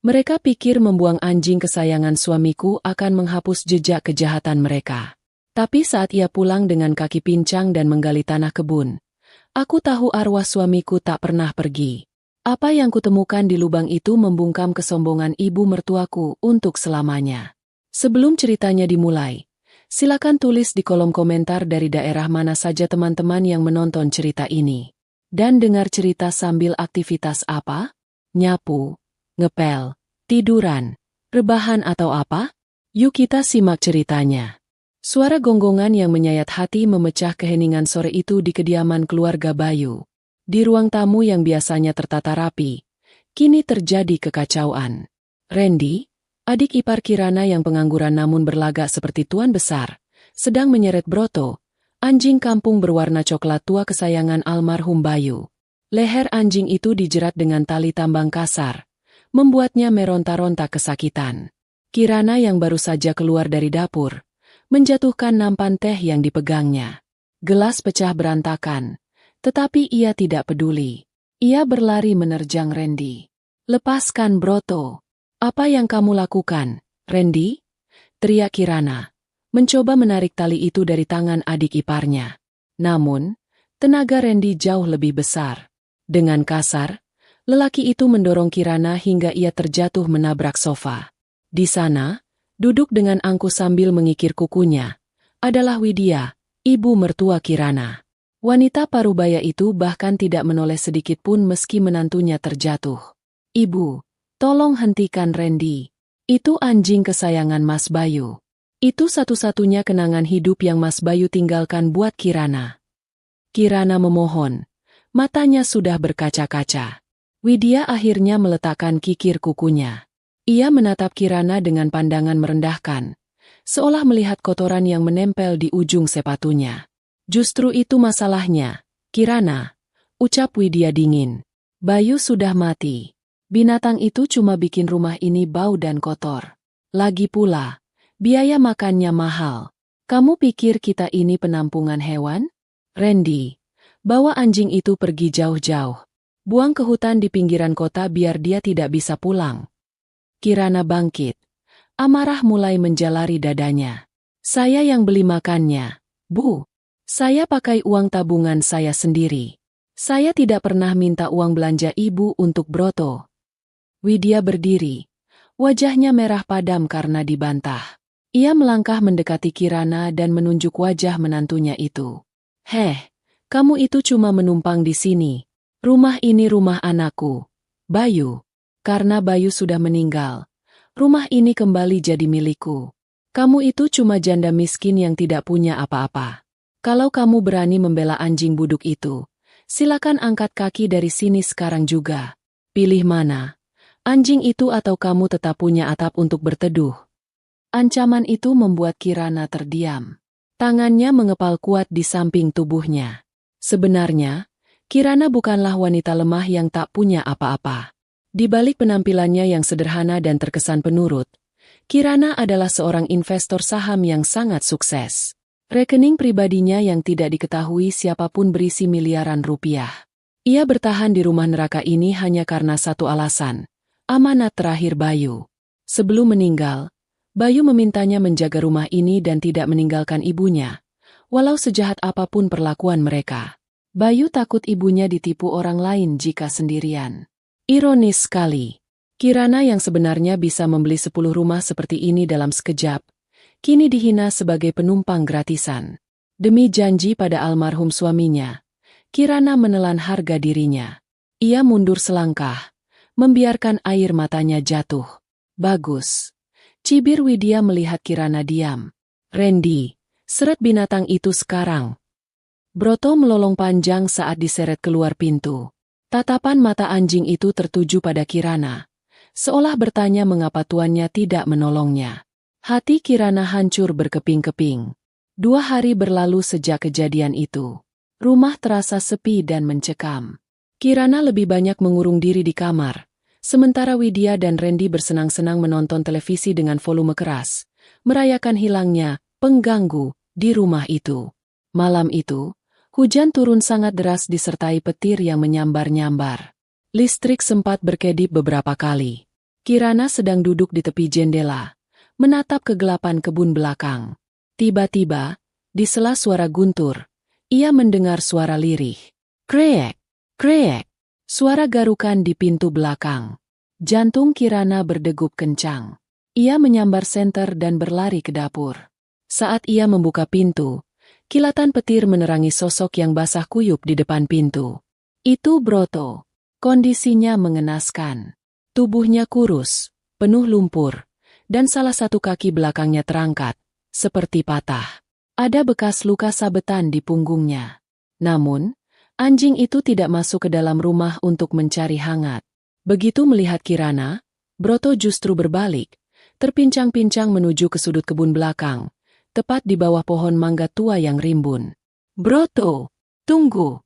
Mereka pikir membuang anjing kesayangan suamiku akan menghapus jejak kejahatan mereka. Tapi saat ia pulang dengan kaki pincang dan menggali tanah kebun, aku tahu arwah suamiku tak pernah pergi. Apa yang kutemukan di lubang itu membungkam kesombongan ibu mertuaku untuk selamanya. Sebelum ceritanya dimulai, silakan tulis di kolom komentar dari daerah mana saja teman-teman yang menonton cerita ini. Dan dengar cerita sambil aktivitas apa? Nyapu, ngepel, tiduran, rebahan atau apa? Yuk kita simak ceritanya. Suara gonggongan yang menyayat hati memecah keheningan sore itu di kediaman keluarga Bayu. Di ruang tamu yang biasanya tertata rapi, kini terjadi kekacauan. Randy, adik ipar Kirana yang pengangguran namun berlagak seperti tuan besar, sedang menyeret Broto, anjing kampung berwarna coklat tua kesayangan almarhum Bayu. Leher anjing itu dijerat dengan tali tambang kasar, membuatnya meronta-ronta kesakitan. Kirana yang baru saja keluar dari dapur, menjatuhkan nampan teh yang dipegangnya. Gelas pecah berantakan, tetapi ia tidak peduli. Ia berlari menerjang Randy. "Lepaskan Broto. Apa yang kamu lakukan, Randy?" teriak Kirana, mencoba menarik tali itu dari tangan adik iparnya. Namun, tenaga Randy jauh lebih besar. Dengan kasar, lelaki itu mendorong Kirana hingga ia terjatuh menabrak sofa. Di sana, duduk dengan angkuh sambil mengikir kukunya, adalah Widya, ibu mertua Kirana. Wanita parubaya itu bahkan tidak menoleh sedikit pun meski menantunya terjatuh. "Ibu, tolong hentikan Randy. Itu anjing kesayangan Mas Bayu. Itu satu-satunya kenangan hidup yang Mas Bayu tinggalkan buat Kirana." Kirana memohon, matanya sudah berkaca-kaca. Widya akhirnya meletakkan kikir kukunya. Ia menatap Kirana dengan pandangan merendahkan, seolah melihat kotoran yang menempel di ujung sepatunya. "Justru itu masalahnya, Kirana," ucap Widya dingin. "Bayu sudah mati. Binatang itu cuma bikin rumah ini bau dan kotor. Lagi pula, biaya makannya mahal. Kamu pikir kita ini penampungan hewan? Randy, bawa anjing itu pergi jauh-jauh. Buang ke hutan di pinggiran kota biar dia tidak bisa pulang." Kirana bangkit. Amarah mulai menjalari dadanya. "Saya yang beli makannya, Bu. Saya pakai uang tabungan saya sendiri. Saya tidak pernah minta uang belanja ibu untuk Broto." Widya berdiri. Wajahnya merah padam karena dibantah. Ia melangkah mendekati Kirana dan menunjuk wajah menantunya itu. "Heh, kamu itu cuma menumpang di sini. Rumah ini rumah anakku, Bayu. Karena Bayu sudah meninggal, rumah ini kembali jadi milikku. Kamu itu cuma janda miskin yang tidak punya apa-apa. Kalau kamu berani membela anjing buduk itu, silakan angkat kaki dari sini sekarang juga. Pilih mana, anjing itu atau kamu tetap punya atap untuk berteduh." Ancaman itu membuat Kirana terdiam. Tangannya mengepal kuat di samping tubuhnya. Sebenarnya, Kirana bukanlah wanita lemah yang tak punya apa-apa. Di balik penampilannya yang sederhana dan terkesan penurut, Kirana adalah seorang investor saham yang sangat sukses. Rekening pribadinya yang tidak diketahui siapapun berisi miliaran rupiah. Ia bertahan di rumah neraka ini hanya karena satu alasan, amanat terakhir Bayu. Sebelum meninggal, Bayu memintanya menjaga rumah ini dan tidak meninggalkan ibunya, walau sejahat apapun perlakuan mereka. Bayu takut ibunya ditipu orang lain jika sendirian. Ironis sekali, Kirana yang sebenarnya bisa membeli 10 rumah seperti ini dalam sekejap, kini dihina sebagai penumpang gratisan. Demi janji pada almarhum suaminya, Kirana menelan harga dirinya. Ia mundur selangkah, membiarkan air matanya jatuh. "Bagus," cibir Widya melihat Kirana diam. "Randy, seret binatang itu sekarang." Broto melolong panjang saat diseret keluar pintu. Tatapan mata anjing itu tertuju pada Kirana, seolah bertanya mengapa tuannya tidak menolongnya. Hati Kirana hancur berkeping-keping. 2 hari berlalu sejak kejadian itu. Rumah terasa sepi dan mencekam. Kirana lebih banyak mengurung diri di kamar, sementara Widya dan Randy bersenang-senang menonton televisi dengan volume keras, merayakan hilangnya pengganggu di rumah itu. Malam itu, hujan turun sangat deras disertai petir yang menyambar-nyambar. Listrik sempat berkedip beberapa kali. Kirana sedang duduk di tepi jendela, menatap kegelapan kebun belakang. Tiba-tiba, di sela suara guntur, ia mendengar suara lirih. Kreek, kreek, suara garukan di pintu belakang. Jantung Kirana berdegup kencang. Ia menyambar senter dan berlari ke dapur. Saat ia membuka pintu, kilatan petir menerangi sosok yang basah kuyup di depan pintu. Itu Broto. Kondisinya mengenaskan. Tubuhnya kurus, penuh lumpur, dan salah satu kaki belakangnya terangkat, seperti patah. Ada bekas luka sabetan di punggungnya. Namun, anjing itu tidak masuk ke dalam rumah untuk mencari hangat. Begitu melihat Kirana, Broto justru berbalik, terpincang-pincang menuju ke sudut kebun belakang, tepat di bawah pohon mangga tua yang rimbun. Broto, tunggu!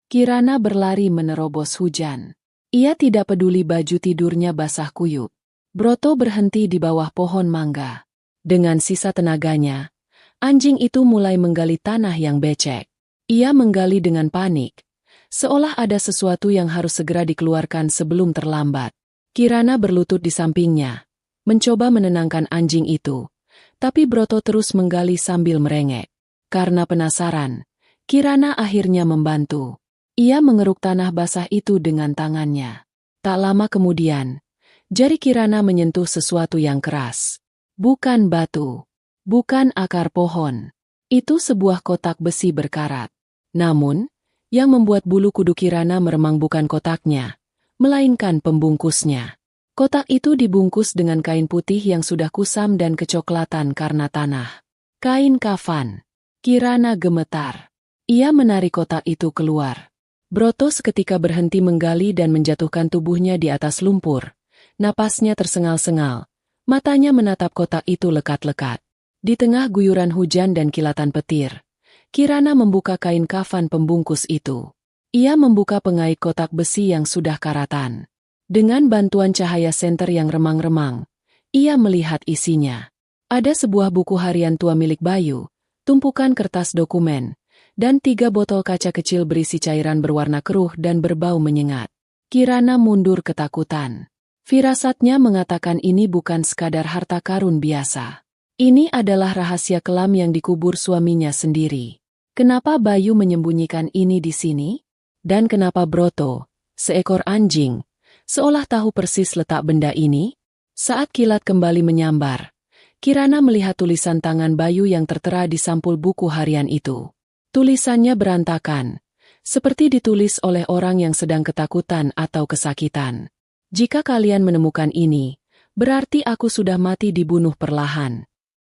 Kirana berlari menerobos hujan. Ia tidak peduli baju tidurnya basah kuyup. Broto berhenti di bawah pohon mangga. Dengan sisa tenaganya, anjing itu mulai menggali tanah yang becek. Ia menggali dengan panik, seolah ada sesuatu yang harus segera dikeluarkan sebelum terlambat. Kirana berlutut di sampingnya, mencoba menenangkan anjing itu. Tapi Broto terus menggali sambil merengek. Karena penasaran, Kirana akhirnya membantu. Ia mengeruk tanah basah itu dengan tangannya. Tak lama kemudian, jari Kirana menyentuh sesuatu yang keras. Bukan batu, bukan akar pohon. Itu sebuah kotak besi berkarat. Namun, yang membuat bulu kudu Kirana meremang bukan kotaknya, melainkan pembungkusnya. Kotak itu dibungkus dengan kain putih yang sudah kusam dan kecoklatan karena tanah. Kain kafan. Kirana gemetar. Ia menarik kotak itu keluar. Broto seketika berhenti menggali dan menjatuhkan tubuhnya di atas lumpur. Napasnya tersengal-sengal. Matanya menatap kotak itu lekat-lekat. Di tengah guyuran hujan dan kilatan petir, Kirana membuka kain kafan pembungkus itu. Ia membuka pengait kotak besi yang sudah karatan. Dengan bantuan cahaya senter yang remang-remang, ia melihat isinya. Ada sebuah buku harian tua milik Bayu, tumpukan kertas dokumen, dan 3 botol kaca kecil berisi cairan berwarna keruh dan berbau menyengat. Kirana mundur ketakutan. Firasatnya mengatakan ini bukan sekadar harta karun biasa. Ini adalah rahasia kelam yang dikubur suaminya sendiri. Kenapa Bayu menyembunyikan ini di sini? Dan kenapa Broto, seekor anjing, seolah tahu persis letak benda ini? Saat kilat kembali menyambar, Kirana melihat tulisan tangan Bayu yang tertera di sampul buku harian itu. Tulisannya berantakan, seperti ditulis oleh orang yang sedang ketakutan atau kesakitan. Jika kalian menemukan ini, berarti aku sudah mati dibunuh perlahan.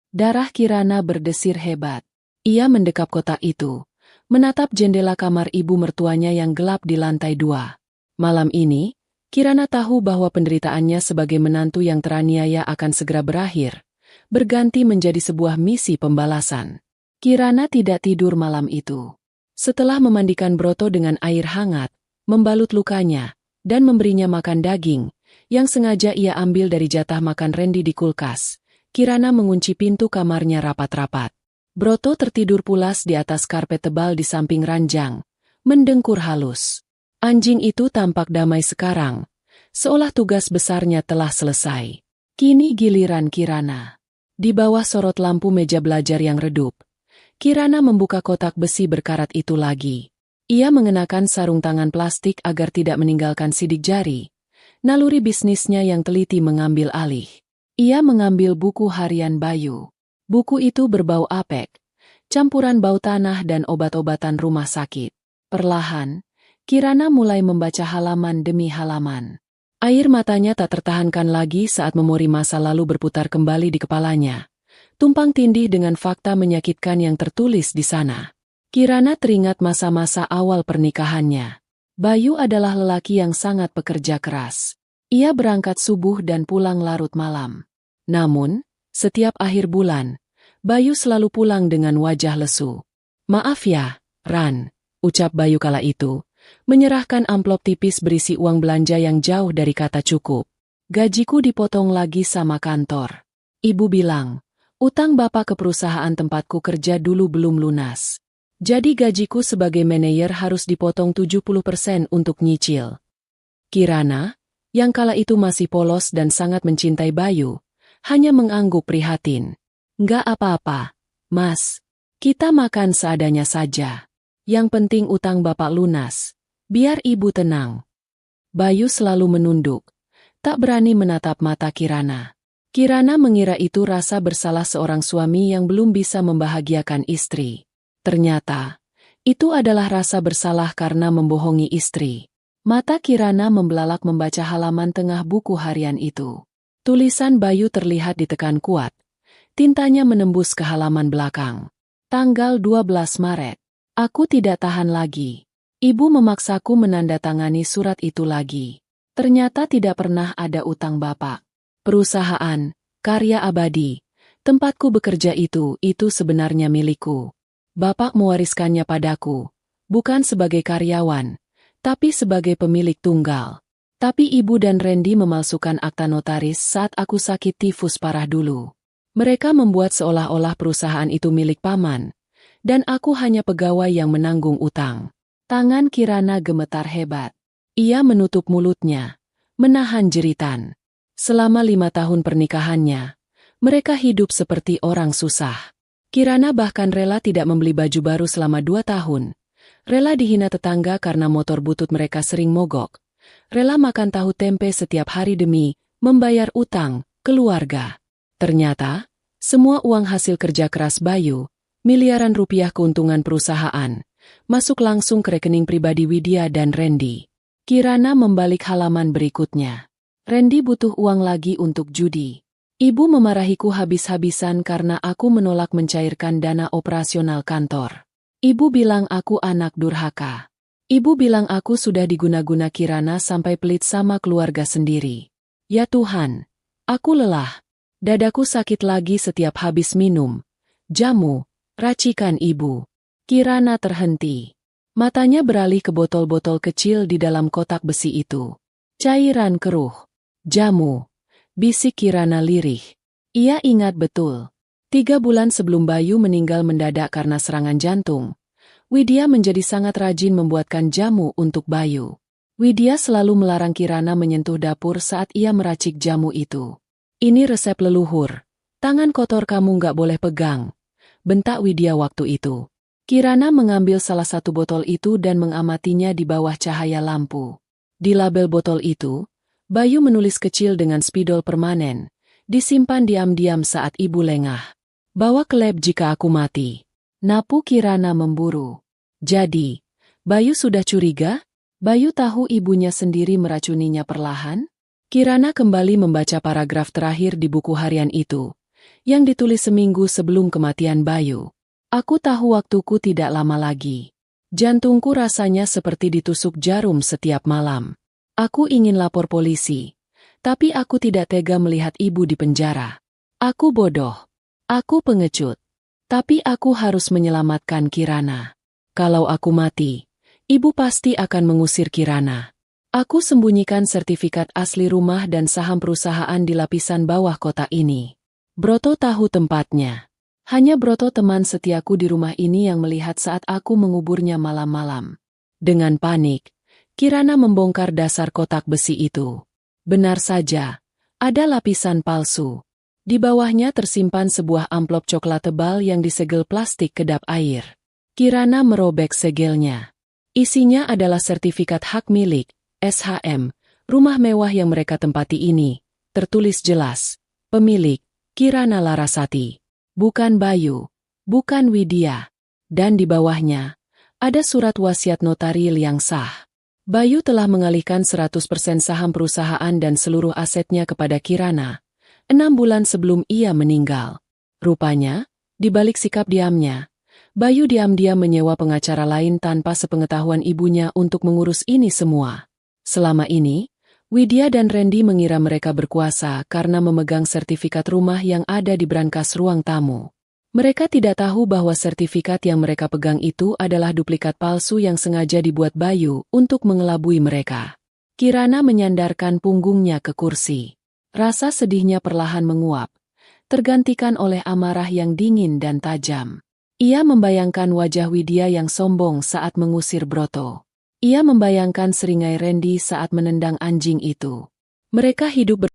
Darah Kirana berdesir hebat. Ia mendekap kotak itu, menatap jendela kamar ibu mertuanya yang gelap di lantai 2. Malam ini, Kirana tahu bahwa penderitaannya sebagai menantu yang teraniaya akan segera berakhir, berganti menjadi sebuah misi pembalasan. Kirana tidak tidur malam itu. Setelah memandikan Broto dengan air hangat, membalut lukanya, dan memberinya makan daging, yang sengaja ia ambil dari jatah makan Randy di kulkas, Kirana mengunci pintu kamarnya rapat-rapat. Broto tertidur pulas di atas karpet tebal di samping ranjang, mendengkur halus. Anjing itu tampak damai sekarang, seolah tugas besarnya telah selesai. Kini giliran Kirana. Di bawah sorot lampu meja belajar yang redup, Kirana membuka kotak besi berkarat itu lagi. Ia mengenakan sarung tangan plastik agar tidak meninggalkan sidik jari. Naluri bisnisnya yang teliti mengambil alih. Ia mengambil buku harian Bayu. Buku itu berbau apek, campuran bau tanah dan obat-obatan rumah sakit. Perlahan, Kirana mulai membaca halaman demi halaman. Air matanya tak tertahankan lagi saat memori masa lalu berputar kembali di kepalanya. Tumpang tindih dengan fakta menyakitkan yang tertulis di sana. Kirana teringat masa-masa awal pernikahannya. Bayu adalah lelaki yang sangat pekerja keras. Ia berangkat subuh dan pulang larut malam. Namun, setiap akhir bulan, Bayu selalu pulang dengan wajah lesu. "Maaf ya, Ran," ucap Bayu kala itu, menyerahkan amplop tipis berisi uang belanja yang jauh dari kata cukup. "Gajiku dipotong lagi sama kantor. Ibu bilang, utang bapak ke perusahaan tempatku kerja dulu belum lunas. Jadi gajiku sebagai manajer harus dipotong 70% untuk nyicil." Kirana, yang kala itu masih polos dan sangat mencintai Bayu, hanya mengangguk prihatin. "Nggak apa-apa, Mas. Kita makan seadanya saja. Yang penting utang Bapak lunas. Biar Ibu tenang." Bayu selalu menunduk, tak berani menatap mata Kirana. Kirana mengira itu rasa bersalah seorang suami yang belum bisa membahagiakan istri. Ternyata, itu adalah rasa bersalah karena membohongi istri. Mata Kirana membelalak membaca halaman tengah buku harian itu. Tulisan Bayu terlihat ditekan kuat. Tintanya menembus ke halaman belakang. Tanggal 12 Maret. Aku tidak tahan lagi. Ibu memaksaku menandatangani surat itu lagi. Ternyata tidak pernah ada utang Bapak. Perusahaan, Karya Abadi, tempatku bekerja itu sebenarnya milikku. Bapak mewariskannya padaku, bukan sebagai karyawan, tapi sebagai pemilik tunggal. Tapi Ibu dan Randy memalsukan akta notaris saat aku sakit tifus parah dulu. Mereka membuat seolah-olah perusahaan itu milik Paman, dan aku hanya pegawai yang menanggung utang. Tangan Kirana gemetar hebat. Ia menutup mulutnya, menahan jeritan. Selama 5 tahun pernikahannya, mereka hidup seperti orang susah. Kirana bahkan rela tidak membeli baju baru selama 2 tahun. Rela dihina tetangga karena motor butut mereka sering mogok. Rela makan tahu tempe setiap hari demi membayar utang keluarga. Ternyata, semua uang hasil kerja keras Bayu, miliaran rupiah keuntungan perusahaan, masuk langsung ke rekening pribadi Widya dan Randy. Kirana membalik halaman berikutnya. Randy butuh uang lagi untuk judi. Ibu memarahiku habis-habisan karena aku menolak mencairkan dana operasional kantor. Ibu bilang aku anak durhaka. Ibu bilang aku sudah diguna-guna Kirana sampai pelit sama keluarga sendiri. Ya Tuhan, aku lelah. Dadaku sakit lagi setiap habis minum jamu, racikan Ibu. Kirana terhenti. Matanya beralih ke botol-botol kecil di dalam kotak besi itu. Cairan keruh. Jamu, bisik Kirana lirih. Ia ingat betul. 3 bulan sebelum Bayu meninggal mendadak karena serangan jantung, Widya menjadi sangat rajin membuatkan jamu untuk Bayu. Widya selalu melarang Kirana menyentuh dapur saat ia meracik jamu itu. "Ini resep leluhur. Tangan kotor kamu nggak boleh pegang," bentak Widya waktu itu. Kirana mengambil salah satu botol itu dan mengamatinya di bawah cahaya lampu. Di label botol itu, Bayu menulis kecil dengan spidol permanen, disimpan diam-diam saat Ibu lengah. "Bawa ke lab jika aku mati." Napu Kirana memburu. Jadi, Bayu sudah curiga? Bayu tahu ibunya sendiri meracuninya perlahan? Kirana kembali membaca paragraf terakhir di buku harian itu, yang ditulis seminggu sebelum kematian Bayu. "Aku tahu waktuku tidak lama lagi. Jantungku rasanya seperti ditusuk jarum setiap malam. Aku ingin lapor polisi, tapi aku tidak tega melihat Ibu di penjara. Aku bodoh. Aku pengecut. Tapi aku harus menyelamatkan Kirana. Kalau aku mati, Ibu pasti akan mengusir Kirana." Aku sembunyikan sertifikat asli rumah dan saham perusahaan di lapisan bawah kotak ini. Broto tahu tempatnya. Hanya Broto teman setiaku di rumah ini yang melihat saat aku menguburnya malam-malam. Dengan panik, Kirana membongkar dasar kotak besi itu. Benar saja, ada lapisan palsu. Di bawahnya tersimpan sebuah amplop coklat tebal yang disegel plastik kedap air. Kirana merobek segelnya. Isinya adalah sertifikat hak milik, SHM, rumah mewah yang mereka tempati ini. Tertulis jelas, pemilik, Kirana Larasati. Bukan Bayu, bukan Widya. Dan di bawahnya, ada surat wasiat notaril yang sah. Bayu telah mengalihkan 100% saham perusahaan dan seluruh asetnya kepada Kirana 6 bulan sebelum ia meninggal. Rupanya, di balik sikap diamnya, Bayu diam-diam menyewa pengacara lain tanpa sepengetahuan ibunya untuk mengurus ini semua. Selama ini, Widya dan Randy mengira mereka berkuasa karena memegang sertifikat rumah yang ada di brankas ruang tamu. Mereka tidak tahu bahwa sertifikat yang mereka pegang itu adalah duplikat palsu yang sengaja dibuat Bayu untuk mengelabui mereka. Kirana menyandarkan punggungnya ke kursi. Rasa sedihnya perlahan menguap, tergantikan oleh amarah yang dingin dan tajam. Ia membayangkan wajah Widya yang sombong saat mengusir Broto. Ia membayangkan seringai Randy saat menendang anjing itu. Mereka hidup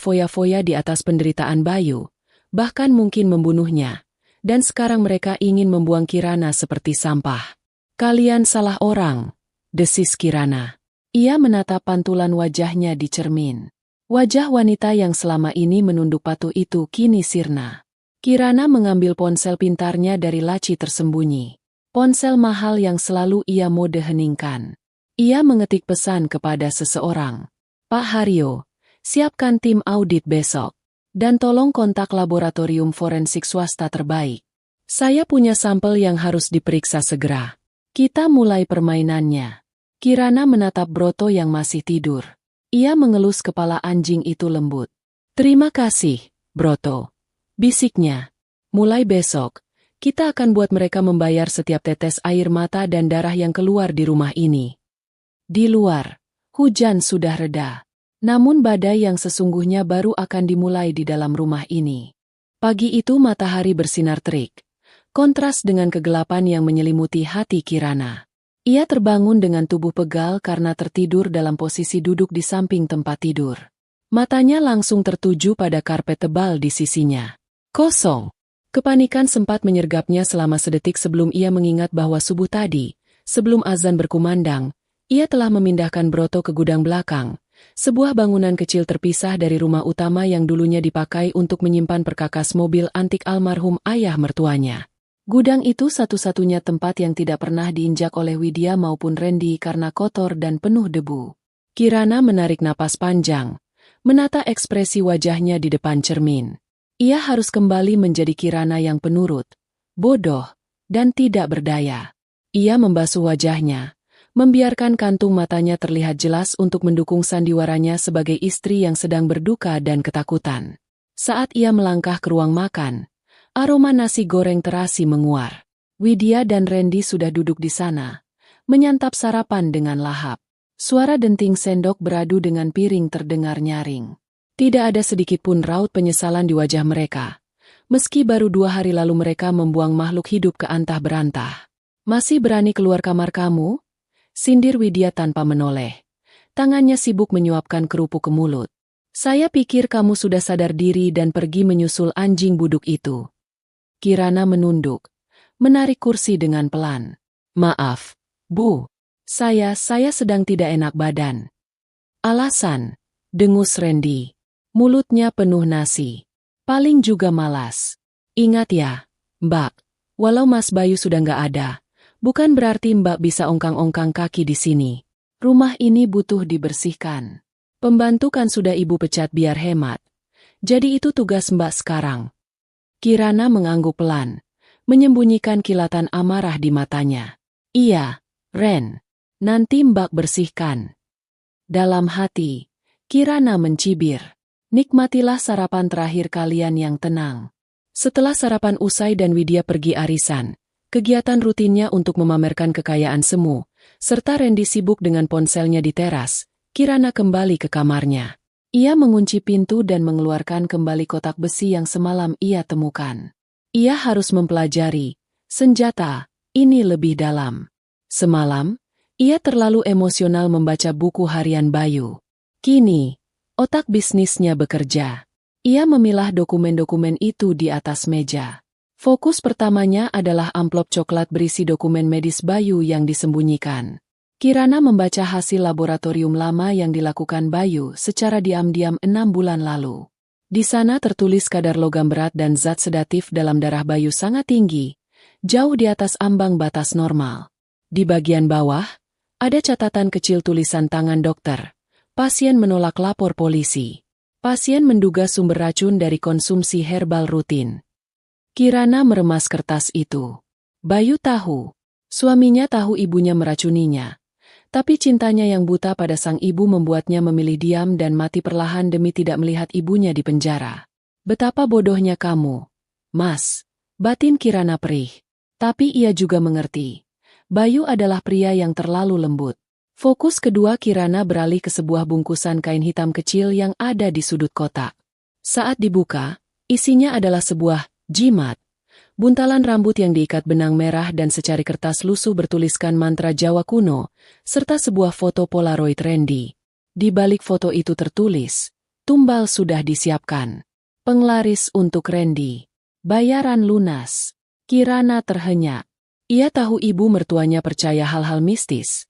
berfoya-foya di atas penderitaan Bayu, bahkan mungkin membunuhnya. Dan sekarang mereka ingin membuang Kirana seperti sampah. Kalian salah orang, desis Kirana. Ia menatap pantulan wajahnya di cermin. Wajah wanita yang selama ini menunduk patuh itu kini sirna. Kirana mengambil ponsel pintarnya dari laci tersembunyi. Ponsel mahal yang selalu ia mode heningkan. Ia mengetik pesan kepada seseorang. Pak Haryo, siapkan tim audit besok. Dan tolong kontak laboratorium forensik swasta terbaik. Saya punya sampel yang harus diperiksa segera. Kita mulai permainannya. Kirana menatap Broto yang masih tidur. Ia mengelus kepala anjing itu lembut. Terima kasih, Broto. Bisiknya. Mulai besok, kita akan buat mereka membayar setiap tetes air mata dan darah yang keluar di rumah ini. Di luar, hujan sudah reda. Namun badai yang sesungguhnya baru akan dimulai di dalam rumah ini. Pagi itu matahari bersinar terik. Kontras dengan kegelapan yang menyelimuti hati Kirana. Ia terbangun dengan tubuh pegal karena tertidur dalam posisi duduk di samping tempat tidur. Matanya langsung tertuju pada karpet tebal di sisinya. Kosong. Kepanikan sempat menyergapnya selama sedetik sebelum ia mengingat bahwa subuh tadi, sebelum azan berkumandang, ia telah memindahkan Broto ke gudang belakang. Sebuah bangunan kecil terpisah dari rumah utama yang dulunya dipakai untuk menyimpan perkakas mobil antik almarhum ayah mertuanya. Gudang itu satu-satunya tempat yang tidak pernah diinjak oleh Widya maupun Randy karena kotor dan penuh debu. Kirana menarik napas panjang, menata ekspresi wajahnya di depan cermin. Ia harus kembali menjadi Kirana yang penurut, bodoh, dan tidak berdaya. Ia membasuh wajahnya, membiarkan kantung matanya terlihat jelas untuk mendukung sandiwaranya sebagai istri yang sedang berduka dan ketakutan. Saat ia melangkah ke ruang makan, aroma nasi goreng terasi menguar. Widya dan Randy sudah duduk di sana, menyantap sarapan dengan lahap. Suara denting sendok beradu dengan piring terdengar nyaring. Tidak ada sedikit pun raut penyesalan di wajah mereka. Meski baru 2 hari lalu mereka membuang makhluk hidup ke antah berantah. Masih berani keluar kamar kamu? Sindir Widya tanpa menoleh. Tangannya sibuk menyuapkan kerupuk ke mulut. Saya pikir kamu sudah sadar diri dan pergi menyusul anjing buduk itu. Kirana menunduk, menarik kursi dengan pelan. Maaf, Bu. Saya sedang tidak enak badan. Alasan, dengus Randy. Mulutnya penuh nasi. Paling juga malas. Ingat ya, Mbak, walau Mas Bayu sudah nggak ada, bukan berarti Mbak bisa ongkang-ongkang kaki di sini. Rumah ini butuh dibersihkan. Pembantu kan sudah Ibu pecat biar hemat. Jadi itu tugas Mbak sekarang. Kirana mengangguk pelan, menyembunyikan kilatan amarah di matanya. Iya, Ren. Nanti Mbak bersihkan. Dalam hati, Kirana mencibir. Nikmatilah sarapan terakhir kalian yang tenang. Setelah sarapan usai dan Widya pergi arisan, kegiatan rutinnya untuk memamerkan kekayaan semu, serta Randy sibuk dengan ponselnya di teras, Kirana kembali ke kamarnya. Ia mengunci pintu dan mengeluarkan kembali kotak besi yang semalam ia temukan. Ia harus mempelajari senjata ini lebih dalam. Semalam, ia terlalu emosional membaca buku harian Bayu. Kini, otak bisnisnya bekerja. Ia memilah dokumen-dokumen itu di atas meja. Fokus pertamanya adalah amplop coklat berisi dokumen medis Bayu yang disembunyikan. Kirana membaca hasil laboratorium lama yang dilakukan Bayu secara diam-diam 6 bulan lalu. Di sana tertulis kadar logam berat dan zat sedatif dalam darah Bayu sangat tinggi, jauh di atas ambang batas normal. Di bagian bawah, ada catatan kecil tulisan tangan dokter. Pasien menolak lapor polisi. Pasien menduga sumber racun dari konsumsi herbal rutin. Kirana meremas kertas itu. Bayu tahu. Suaminya tahu ibunya meracuninya. Tapi cintanya yang buta pada sang ibu membuatnya memilih diam dan mati perlahan demi tidak melihat ibunya di penjara. Betapa bodohnya kamu, Mas, batin Kirana perih. Tapi ia juga mengerti. Bayu adalah pria yang terlalu lembut. Fokus kedua Kirana beralih ke sebuah bungkusan kain hitam kecil yang ada di sudut kotak. Saat dibuka, isinya adalah sebuah jimat. Buntalan rambut yang diikat benang merah dan secari kertas lusuh bertuliskan mantra Jawa kuno, serta sebuah foto Polaroid Randy. Di balik foto itu tertulis, tumbal sudah disiapkan. Penglaris untuk Randy. Bayaran lunas. Kirana terhenyak. Ia tahu ibu mertuanya percaya hal-hal mistis.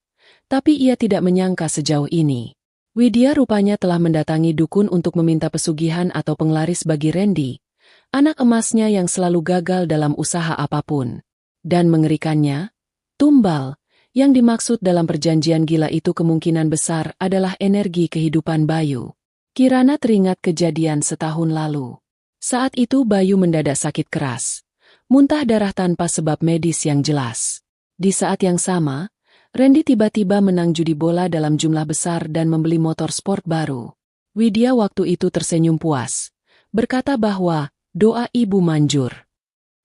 Tapi ia tidak menyangka sejauh ini. Widya rupanya telah mendatangi dukun untuk meminta pesugihan atau penglaris bagi Randy, anak emasnya yang selalu gagal dalam usaha apapun. Dan mengerikannya, tumbal, yang dimaksud dalam perjanjian gila itu kemungkinan besar adalah energi kehidupan Bayu. Kirana teringat kejadian setahun lalu. Saat itu Bayu mendadak sakit keras. Muntah darah tanpa sebab medis yang jelas. Di saat yang sama, Randy tiba-tiba menang judi bola dalam jumlah besar dan membeli motor sport baru. Widya waktu itu tersenyum puas, berkata bahwa doa ibu manjur.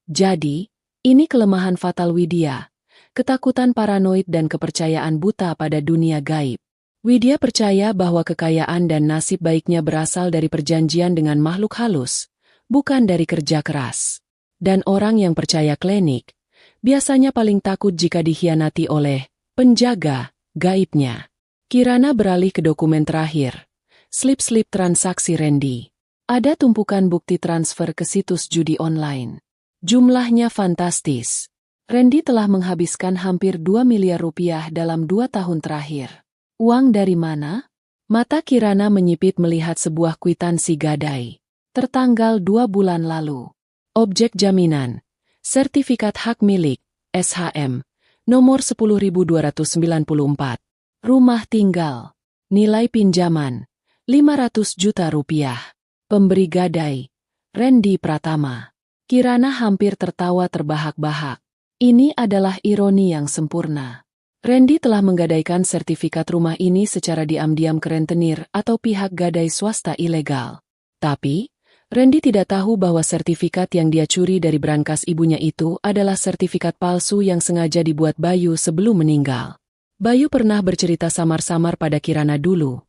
Jadi, ini kelemahan fatal Widya, ketakutan paranoid dan kepercayaan buta pada dunia gaib. Widya percaya bahwa kekayaan dan nasib baiknya berasal dari perjanjian dengan makhluk halus, bukan dari kerja keras. Dan orang yang percaya klinik, biasanya paling takut jika dikhianati oleh penjaga gaibnya. Kirana beralih ke dokumen terakhir, slip-slip transaksi Randy. Ada tumpukan bukti transfer ke situs judi online. Jumlahnya fantastis. Randy telah menghabiskan hampir 2 miliar rupiah dalam 2 tahun terakhir. Uang dari mana? Mata Kirana menyipit melihat sebuah kwitansi gadai. Tertanggal 2 bulan lalu. Objek jaminan. Sertifikat hak milik, SHM. Nomor 10.294. Rumah tinggal. Nilai pinjaman, 500 juta rupiah. Pemberi gadai, Randy Pratama. Kirana hampir tertawa terbahak-bahak. Ini adalah ironi yang sempurna. Randy telah menggadaikan sertifikat rumah ini secara diam-diam ke rentenir atau pihak gadai swasta ilegal. Tapi, Randy tidak tahu bahwa sertifikat yang dia curi dari brankas ibunya itu adalah sertifikat palsu yang sengaja dibuat Bayu sebelum meninggal. Bayu pernah bercerita samar-samar pada Kirana dulu.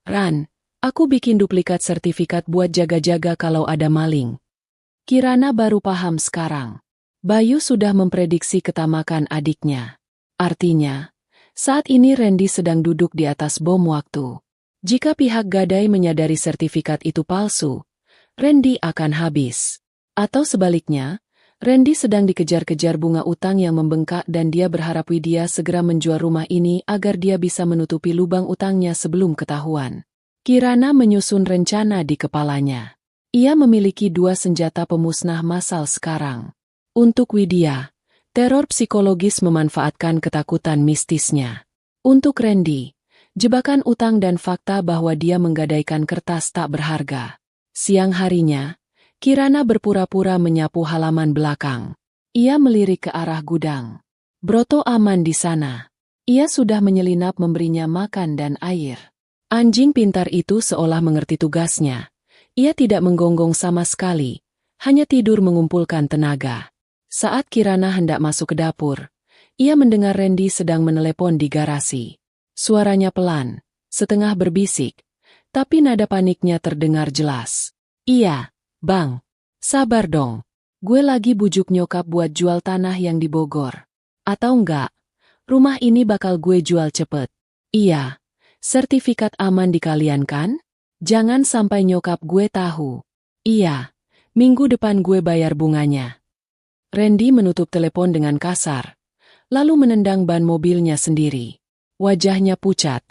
"Ran, aku bikin duplikat sertifikat buat jaga-jaga kalau ada maling." Kirana baru paham sekarang. Bayu sudah memprediksi ketamakan adiknya. Artinya, saat ini Randy sedang duduk di atas bom waktu. Jika pihak gadai menyadari sertifikat itu palsu, Randy akan habis. Atau sebaliknya, Randy sedang dikejar-kejar bunga utang yang membengkak dan dia berharap Widya segera menjual rumah ini agar dia bisa menutupi lubang utangnya sebelum ketahuan. Kirana menyusun rencana di kepalanya. Ia memiliki 2 senjata pemusnah massal sekarang. Untuk Widya, teror psikologis memanfaatkan ketakutan mistisnya. Untuk Randy, jebakan utang dan fakta bahwa dia menggadaikan kertas tak berharga. Siang harinya, Kirana berpura-pura menyapu halaman belakang. Ia melirik ke arah gudang. Broto aman di sana. Ia sudah menyelinap memberinya makan dan air. Anjing pintar itu seolah mengerti tugasnya. Ia tidak menggonggong sama sekali, hanya tidur mengumpulkan tenaga. Saat Kirana hendak masuk ke dapur, ia mendengar Randy sedang menelepon di garasi. Suaranya pelan, setengah berbisik, tapi nada paniknya terdengar jelas. "Iya, Bang. Sabar dong. Gue lagi bujuk nyokap buat jual tanah yang di Bogor. Atau enggak, rumah ini bakal gue jual cepet." "Iya. Sertifikat aman di kalian kan? Jangan sampai nyokap gue tahu." "Iya. Minggu depan gue bayar bunganya." Randy menutup telepon dengan kasar, lalu menendang ban mobilnya sendiri. Wajahnya pucat.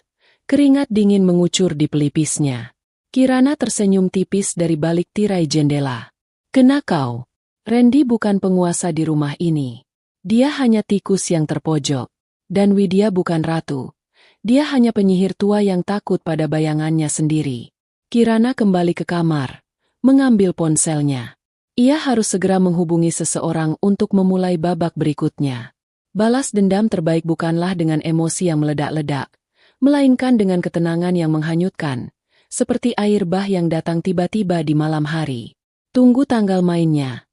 Keringat dingin mengucur di pelipisnya. Kirana tersenyum tipis dari balik tirai jendela. "Kena kau. Randy bukan penguasa di rumah ini. Dia hanya tikus yang terpojok. Dan Widya bukan ratu. Dia hanya penyihir tua yang takut pada bayangannya sendiri." Kirana kembali ke kamar, mengambil ponselnya. Ia harus segera menghubungi seseorang untuk memulai babak berikutnya. Balas dendam terbaik bukanlah dengan emosi yang meledak-ledak, melainkan dengan ketenangan yang menghanyutkan, seperti air bah yang datang tiba-tiba di malam hari. Tunggu tanggal mainnya,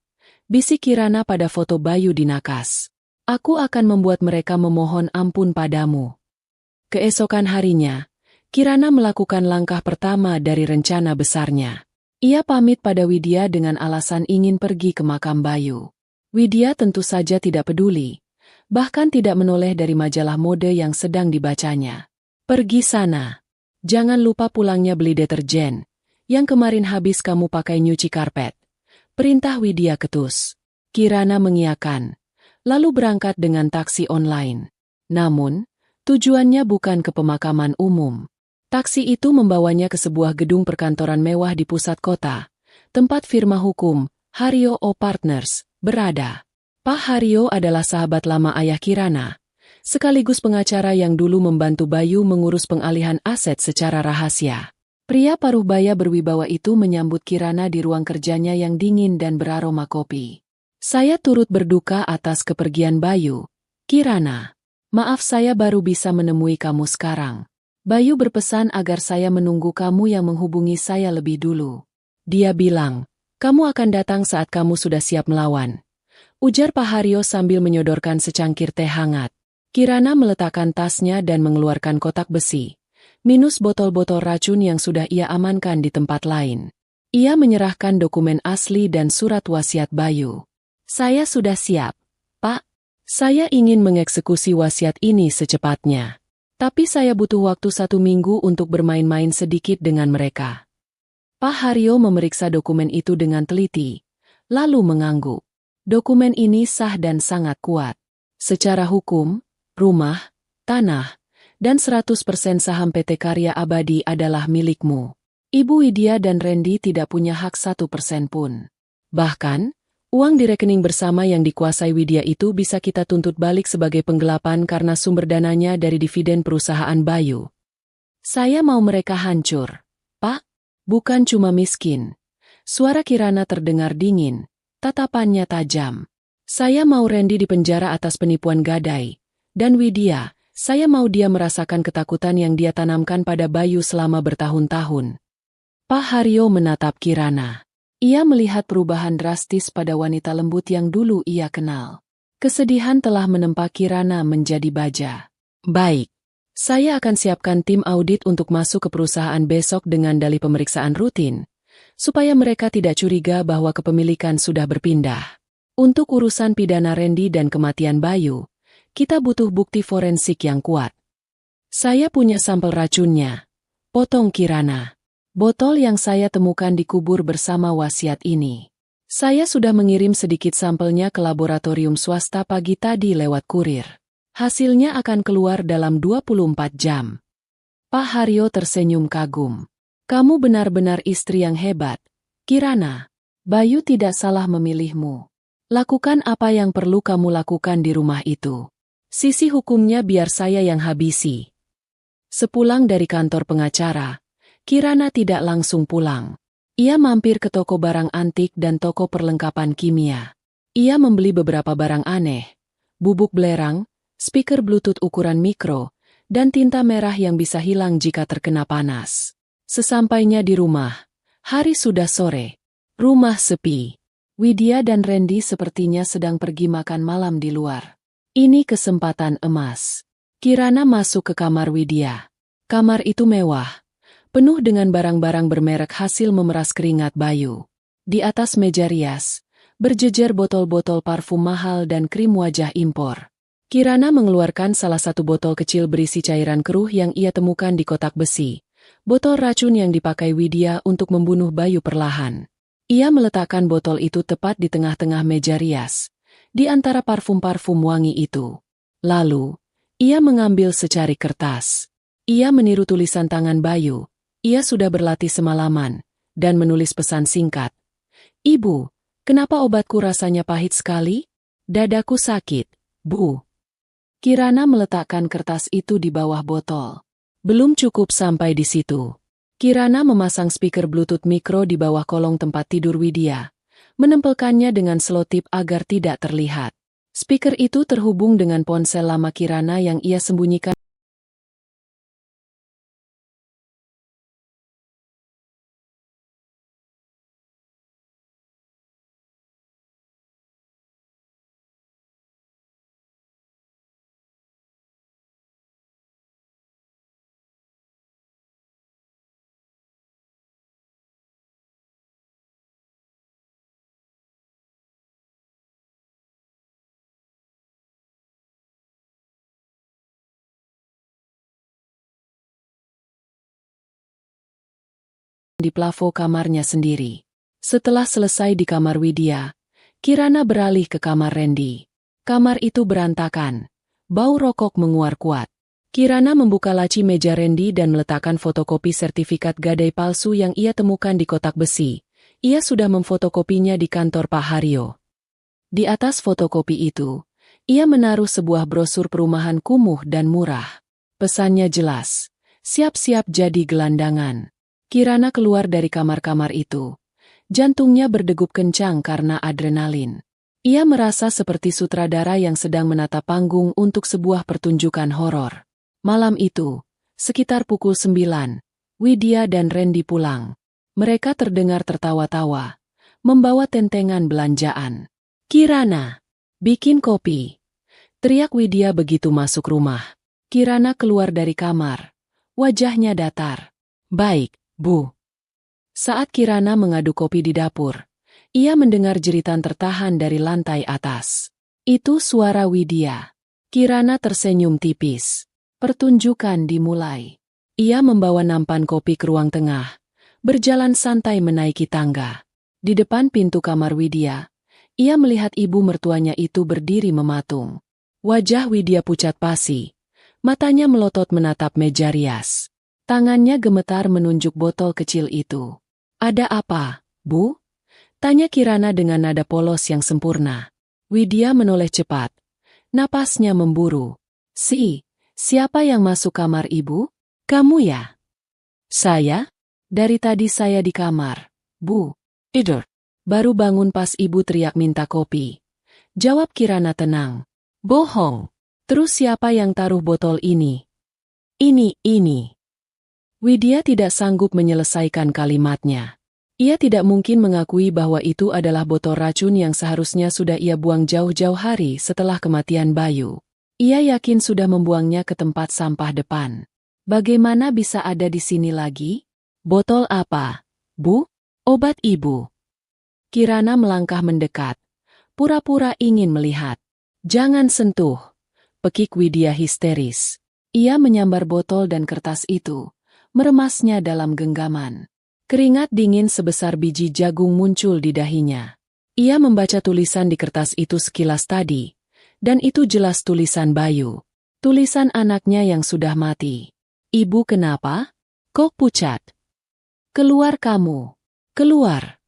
bisik Kirana pada foto Bayu di Nakas. Aku akan membuat mereka memohon ampun padamu. Keesokan harinya, Kirana melakukan langkah pertama dari rencana besarnya. Ia pamit pada Widya dengan alasan ingin pergi ke makam Bayu. Widya tentu saja tidak peduli, bahkan tidak menoleh dari majalah mode yang sedang dibacanya. Pergi sana. Jangan lupa pulangnya beli deterjen, yang kemarin habis kamu pakai nyuci karpet. Perintah Widya ketus. Kirana mengiyakan, lalu berangkat dengan taksi online. Namun, tujuannya bukan ke pemakaman umum. Taksi itu membawanya ke sebuah gedung perkantoran mewah di pusat kota, tempat firma hukum, Haryo O Partners, berada. Pak Haryo adalah sahabat lama ayah Kirana, sekaligus pengacara yang dulu membantu Bayu mengurus pengalihan aset secara rahasia. Pria paruh baya berwibawa itu menyambut Kirana di ruang kerjanya yang dingin dan beraroma kopi. Saya turut berduka atas kepergian Bayu, Kirana. Maaf saya baru bisa menemui kamu sekarang. Bayu berpesan agar saya menunggu kamu yang menghubungi saya lebih dulu. Dia bilang, kamu akan datang saat kamu sudah siap melawan. Ujar Pak Haryo sambil menyodorkan secangkir teh hangat. Kirana meletakkan tasnya dan mengeluarkan kotak besi, minus botol-botol racun yang sudah ia amankan di tempat lain. Ia menyerahkan dokumen asli dan surat wasiat Bayu. Saya sudah siap, Pak. Saya ingin mengeksekusi wasiat ini secepatnya. Tapi saya butuh waktu 1 minggu untuk bermain-main sedikit dengan mereka. Pak Haryo memeriksa dokumen itu dengan teliti, lalu mengangguk. Dokumen ini sah dan sangat kuat. Secara hukum, rumah, tanah, dan 100% saham PT Karya Abadi adalah milikmu. Ibu Widya dan Randy tidak punya hak 1% pun. Bahkan, uang di rekening bersama yang dikuasai Widya itu bisa kita tuntut balik sebagai penggelapan karena sumber dananya dari dividen perusahaan Bayu. Saya mau mereka hancur, Pak. Bukan cuma miskin. Suara Kirana terdengar dingin, tatapannya tajam. Saya mau Randy dipenjara atas penipuan gadai. Dan Widya, saya mau dia merasakan ketakutan yang dia tanamkan pada Bayu selama bertahun-tahun. Pak Haryo menatap Kirana. Ia melihat perubahan drastis pada wanita lembut yang dulu ia kenal. Kesedihan telah menempa Kirana menjadi baja. Baik. Saya akan siapkan tim audit untuk masuk ke perusahaan besok dengan dalih pemeriksaan rutin, supaya mereka tidak curiga bahwa kepemilikan sudah berpindah. Untuk urusan pidana Randy dan kematian Bayu, kita butuh bukti forensik yang kuat. Saya punya sampel racunnya. Potong Kirana. Botol yang saya temukan dikubur bersama wasiat ini. Saya sudah mengirim sedikit sampelnya ke laboratorium swasta pagi tadi lewat kurir. Hasilnya akan keluar dalam 24 jam. Pak Haryo tersenyum kagum. Kamu benar-benar istri yang hebat, Kirana. Bayu tidak salah memilihmu. Lakukan apa yang perlu kamu lakukan di rumah itu. Sisi hukumnya biar saya yang habisi. Sepulang dari kantor pengacara, Kirana tidak langsung pulang. Ia mampir ke toko barang antik dan toko perlengkapan kimia. Ia membeli beberapa barang aneh, bubuk belerang, speaker Bluetooth ukuran mikro, dan tinta merah yang bisa hilang jika terkena panas. Sesampainya di rumah, hari sudah sore. Rumah sepi. Widya dan Randy sepertinya sedang pergi makan malam di luar. Ini kesempatan emas. Kirana masuk ke kamar Widya. Kamar itu mewah, penuh dengan barang-barang bermerek hasil memeras keringat Bayu. Di atas meja rias, berjejer botol-botol parfum mahal dan krim wajah impor. Kirana mengeluarkan salah satu botol kecil berisi cairan keruh yang ia temukan di kotak besi. Botol racun yang dipakai Widya untuk membunuh Bayu perlahan. Ia meletakkan botol itu tepat di tengah-tengah meja rias, di antara parfum-parfum wangi itu. Lalu, ia mengambil secari kertas. Ia meniru tulisan tangan Bayu. Ia sudah berlatih semalaman, dan menulis pesan singkat. Ibu, kenapa obatku rasanya pahit sekali? Dadaku sakit, Bu. Kirana meletakkan kertas itu di bawah botol. Belum cukup sampai di situ. Kirana memasang speaker Bluetooth mikro di bawah kolong tempat tidur Widya, menempelkannya dengan selotip agar tidak terlihat. Speaker itu terhubung dengan ponsel lama Kirana yang ia sembunyikan di plafon kamarnya sendiri. Setelah selesai di kamar Widya, Kirana beralih ke kamar Randy. Kamar itu berantakan. Bau rokok menguar kuat. Kirana membuka laci meja Randy dan meletakkan fotokopi sertifikat gadai palsu yang ia temukan di kotak besi. Ia sudah memfotokopinya di kantor Pak Haryo. Di atas fotokopi itu, ia menaruh sebuah brosur perumahan kumuh dan murah. Pesannya jelas, siap-siap jadi gelandangan. Kirana keluar dari kamar-kamar itu. Jantungnya berdegup kencang karena adrenalin. Ia merasa seperti sutradara yang sedang menata panggung untuk sebuah pertunjukan horor. Malam itu, sekitar pukul 9, Widya dan Randy pulang. Mereka terdengar tertawa-tawa, membawa tentengan belanjaan. "Kirana, bikin kopi," teriak Widya begitu masuk rumah. Kirana keluar dari kamar. Wajahnya datar. "Baik, Bu." Saat Kirana mengadu kopi di dapur, ia mendengar jeritan tertahan dari lantai atas. Itu suara Widya. Kirana tersenyum tipis. Pertunjukan dimulai. Ia membawa nampan kopi ke ruang tengah, berjalan santai menaiki tangga. Di depan pintu kamar Widya, ia melihat ibu mertuanya itu berdiri mematung. Wajah Widya pucat pasi. Matanya melotot menatap meja rias. Tangannya gemetar menunjuk botol kecil itu. "Ada apa, Bu?" tanya Kirana dengan nada polos yang sempurna. Widya menoleh cepat. Napasnya memburu. Siapa yang masuk kamar Ibu?" "Kamu ya?" "Saya? Dari tadi saya di kamar, Bu. Tidur. Baru bangun pas Ibu teriak minta kopi." Jawab Kirana tenang. "Bohong. Terus siapa yang taruh botol ini?" Ini. Widya tidak sanggup menyelesaikan kalimatnya. Ia tidak mungkin mengakui bahwa itu adalah botol racun yang seharusnya sudah ia buang jauh-jauh hari setelah kematian Bayu. Ia yakin sudah membuangnya ke tempat sampah depan. Bagaimana bisa ada di sini lagi? "Botol apa, Bu?" "Obat Ibu." Kirana melangkah mendekat. Pura-pura ingin melihat. "Jangan sentuh," pekik Widya histeris. Ia menyambar botol dan kertas itu, meremasnya dalam genggaman. Keringat dingin sebesar biji jagung muncul di dahinya. Ia membaca tulisan di kertas itu sekilas tadi, dan itu jelas tulisan Bayu. Tulisan anaknya yang sudah mati. "Ibu kenapa? Kok pucat? Keluar kamu. Keluar!"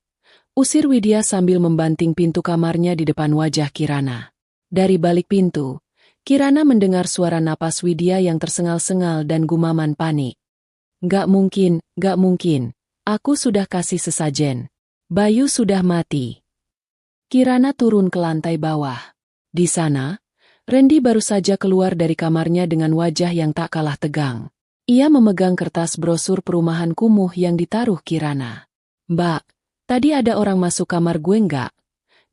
Usir Widya sambil membanting pintu kamarnya di depan wajah Kirana. Dari balik pintu, Kirana mendengar suara napas Widya yang tersengal-sengal dan gumaman panik. Gak mungkin. Aku sudah kasih sesajen. Bayu sudah mati." Kirana turun ke lantai bawah. Di sana, Randy baru saja keluar dari kamarnya dengan wajah yang tak kalah tegang. Ia memegang kertas brosur perumahan kumuh yang ditaruh Kirana. "Mbak, tadi ada orang masuk kamar gue nggak?"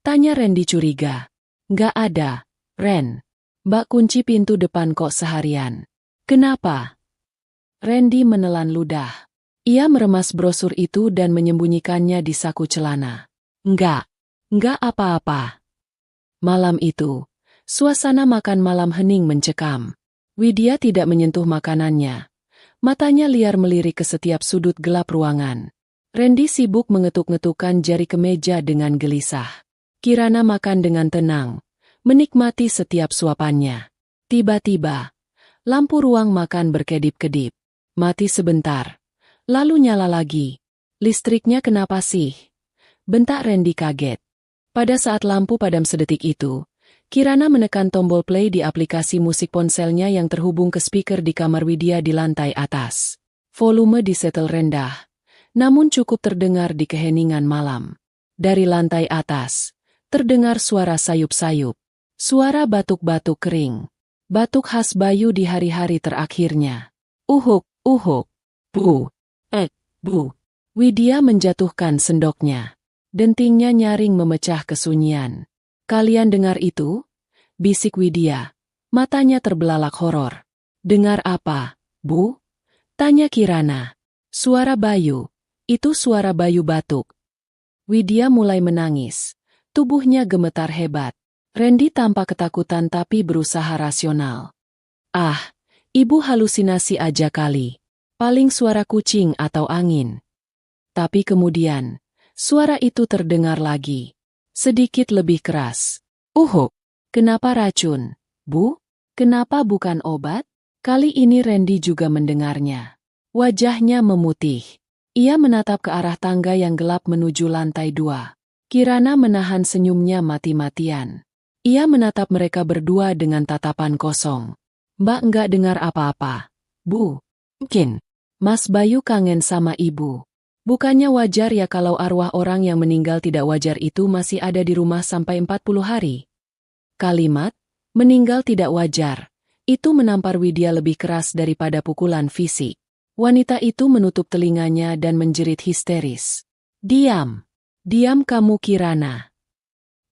tanya Randy curiga. "Nggak ada, Ren. Mbak kunci pintu depan kok seharian." "Kenapa?" Randy menelan ludah. Ia meremas brosur itu dan menyembunyikannya di saku celana. Enggak apa-apa." Malam itu, suasana makan malam hening mencekam. Widya tidak menyentuh makanannya. Matanya liar melirik ke setiap sudut gelap ruangan. Randy sibuk mengetuk-ngetukkan jari ke meja dengan gelisah. Kirana makan dengan tenang, menikmati setiap suapannya. Tiba-tiba, lampu ruang makan berkedip-kedip. Mati sebentar. Lalu nyala lagi. "Listriknya kenapa sih?" bentak Randy kaget. Pada saat lampu padam sedetik itu, Kirana menekan tombol play di aplikasi musik ponselnya yang terhubung ke speaker di kamar Widya di lantai atas. Volume disetel rendah, namun cukup terdengar di keheningan malam. Dari lantai atas, terdengar suara sayup-sayup. Suara batuk-batuk kering. Batuk khas Bayu di hari-hari terakhirnya. Uhuk, uhuk. Bu. Bu. Widya menjatuhkan sendoknya. Dentingnya nyaring memecah kesunyian. Kalian dengar itu? Bisik Widya. Matanya terbelalak horor. Dengar apa, Bu? Tanya Kirana. Suara Bayu. Itu suara Bayu batuk. Widya mulai menangis. Tubuhnya gemetar hebat. Randy tampak ketakutan tapi berusaha rasional. Ah, ibu halusinasi aja kali. Paling suara kucing atau angin. Tapi kemudian, suara itu terdengar lagi. Sedikit lebih keras. Uhuk, kenapa racun, Bu? Kenapa bukan obat? Kali ini Randy juga mendengarnya. Wajahnya memutih. Ia menatap ke arah tangga yang gelap menuju lantai 2. Kirana menahan senyumnya mati-matian. Ia menatap mereka berdua dengan tatapan kosong. Mbak enggak dengar apa-apa. Bu. Mungkin. Mas Bayu kangen sama ibu. Bukannya wajar ya kalau arwah orang yang meninggal tidak wajar itu masih ada di rumah sampai 40 hari? Kalimat, meninggal tidak wajar, itu menampar Widya lebih keras daripada pukulan fisik. Wanita itu menutup telinganya dan menjerit histeris. Diam. Diam kamu Kirana.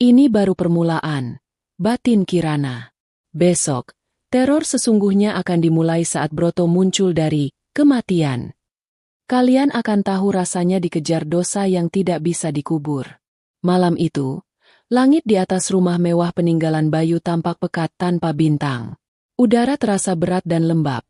Ini baru permulaan. Batin Kirana. Besok, teror sesungguhnya akan dimulai saat Broto muncul dari kematian. Kalian akan tahu rasanya dikejar dosa yang tidak bisa dikubur. Malam itu, langit di atas rumah mewah peninggalan Bayu tampak pekat tanpa bintang. Udara terasa berat dan lembab,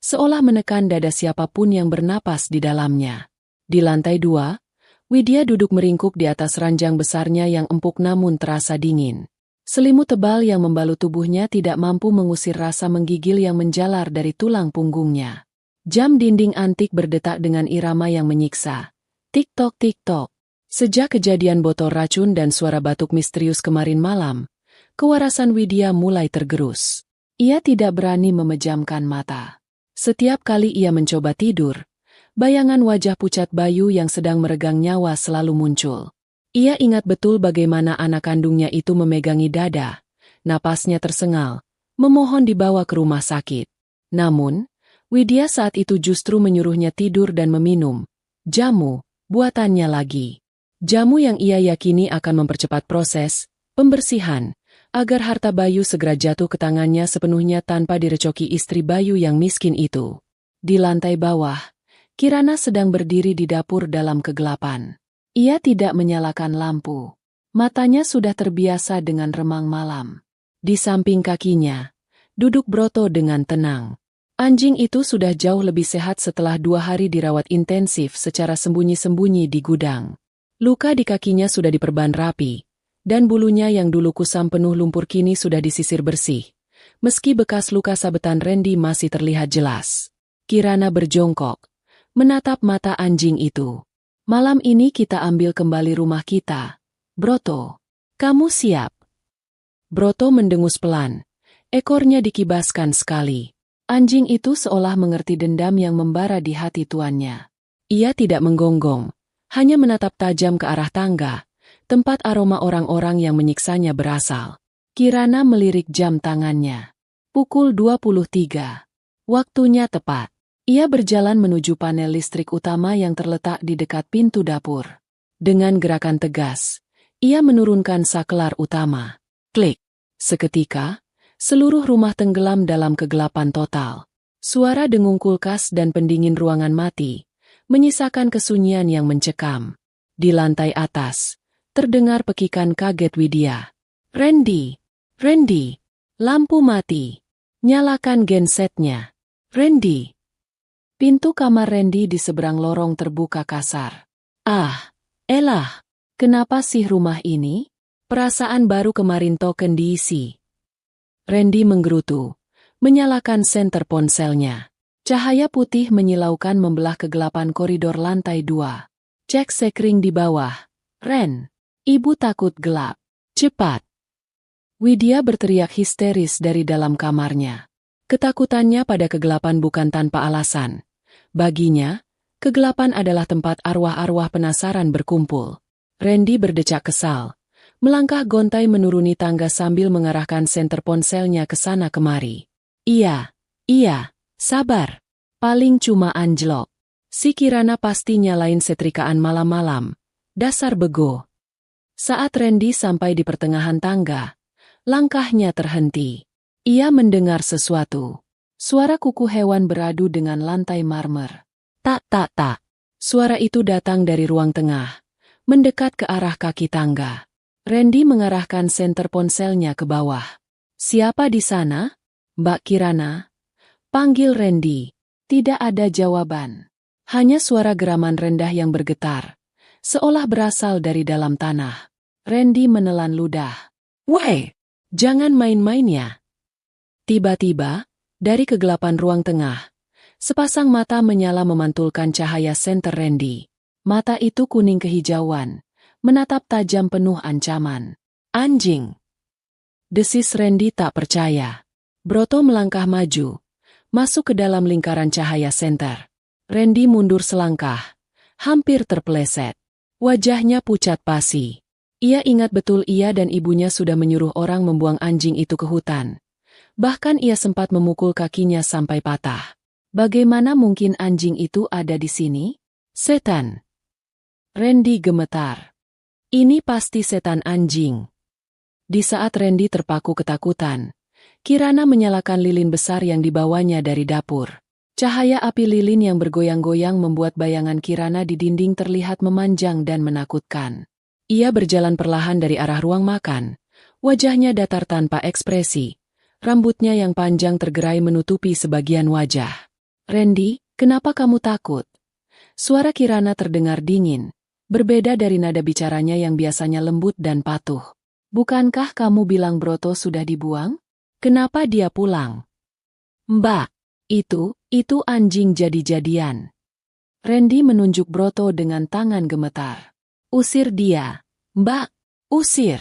seolah menekan dada siapapun yang bernapas di dalamnya. Di lantai 2, Widya duduk meringkuk di atas ranjang besarnya yang empuk namun terasa dingin. Selimut tebal yang membalut tubuhnya tidak mampu mengusir rasa menggigil yang menjalar dari tulang punggungnya. Jam dinding antik berdetak dengan irama yang menyiksa. Tik-tok, tik-tok. Sejak kejadian botol racun dan suara batuk misterius kemarin malam, kewarasan Widya mulai tergerus. Ia tidak berani memejamkan mata. Setiap kali ia mencoba tidur, bayangan wajah pucat Bayu yang sedang meregang nyawa selalu muncul. Ia ingat betul bagaimana anak kandungnya itu memegangi dada, napasnya tersengal, memohon dibawa ke rumah sakit. Namun, Widya saat itu justru menyuruhnya tidur dan meminum jamu buatannya lagi. Jamu yang ia yakini akan mempercepat proses pembersihan, agar harta Bayu segera jatuh ke tangannya sepenuhnya tanpa direcoki istri Bayu yang miskin itu. Di lantai bawah, Kirana sedang berdiri di dapur dalam kegelapan. Ia tidak menyalakan lampu. Matanya sudah terbiasa dengan remang malam. Di samping kakinya, duduk Broto dengan tenang. Anjing itu sudah jauh lebih sehat setelah 2 hari dirawat intensif secara sembunyi-sembunyi di gudang. Luka di kakinya sudah diperban rapi, dan bulunya yang dulu kusam penuh lumpur kini sudah disisir bersih. Meski bekas luka sabetan Randy masih terlihat jelas. Kirana berjongkok, menatap mata anjing itu. Malam ini kita ambil kembali rumah kita. Broto, kamu siap? Broto mendengus pelan. Ekornya dikibaskan sekali. Anjing itu seolah mengerti dendam yang membara di hati tuannya. Ia tidak menggonggong, hanya menatap tajam ke arah tangga, tempat aroma orang-orang yang menyiksanya berasal. Kirana melirik jam tangannya. Pukul 23. Waktunya tepat. Ia berjalan menuju panel listrik utama yang terletak di dekat pintu dapur. Dengan gerakan tegas, ia menurunkan saklar utama. Klik. Seketika, seluruh rumah tenggelam dalam kegelapan total. Suara dengung kulkas dan pendingin ruangan mati, menyisakan kesunyian yang mencekam. Di lantai atas, terdengar pekikan kaget Widya. Randy, Randy, lampu mati. Nyalakan gensetnya. Randy. Pintu kamar Randy di seberang lorong terbuka kasar. Ah, elah, kenapa sih rumah ini? Perasaan baru kemarin token diisi. Randy menggerutu, menyalakan senter ponselnya. Cahaya putih menyilaukan membelah kegelapan koridor lantai 2. Cek sekring di bawah. Ren, ibu takut gelap. Cepat. Widya berteriak histeris dari dalam kamarnya. Ketakutannya pada kegelapan bukan tanpa alasan. Baginya, kegelapan adalah tempat arwah-arwah penasaran berkumpul. Randy berdecak kesal, Melangkah gontai menuruni tangga sambil mengarahkan senter ponselnya ke sana kemari. Iya, sabar. Paling cuma anjlok. Si Kirana pasti nyalain setrikaan malam-malam. Dasar bego. Saat Randy sampai di pertengahan tangga, langkahnya terhenti. Ia mendengar sesuatu. Suara kuku hewan beradu dengan lantai marmer. Tak. Suara itu datang dari ruang tengah, mendekat ke arah kaki tangga. Randy mengarahkan senter ponselnya ke bawah. Siapa di sana? Mbak Kirana? Panggil Randy. Tidak ada jawaban. Hanya suara geraman rendah yang bergetar, seolah berasal dari dalam tanah. Randy menelan ludah. Weh, jangan main-main ya. Tiba-tiba, dari kegelapan ruang tengah, sepasang mata menyala memantulkan cahaya senter Randy. Mata itu kuning kehijauan, menatap tajam penuh ancaman. Anjing! Desis Randy tak percaya. Broto melangkah maju, masuk ke dalam lingkaran cahaya senter. Randy mundur selangkah, hampir terpeleset. Wajahnya pucat pasi. Ia ingat betul ia dan ibunya sudah menyuruh orang membuang anjing itu ke hutan. Bahkan ia sempat memukul kakinya sampai patah. Bagaimana mungkin anjing itu ada di sini? Setan! Randy gemetar. Ini pasti setan anjing. Di saat Randy terpaku ketakutan, Kirana menyalakan lilin besar yang dibawanya dari dapur. Cahaya api lilin yang bergoyang-goyang membuat bayangan Kirana di dinding terlihat memanjang dan menakutkan. Ia berjalan perlahan dari arah ruang makan. Wajahnya datar tanpa ekspresi. Rambutnya yang panjang tergerai menutupi sebagian wajah. Randy, kenapa kamu takut? Suara Kirana terdengar dingin, berbeda dari nada bicaranya yang biasanya lembut dan patuh. Bukankah kamu bilang Broto sudah dibuang? Kenapa dia pulang? Mbak, itu anjing jadi-jadian. Randy menunjuk Broto dengan tangan gemetar. Usir dia, Mbak, usir.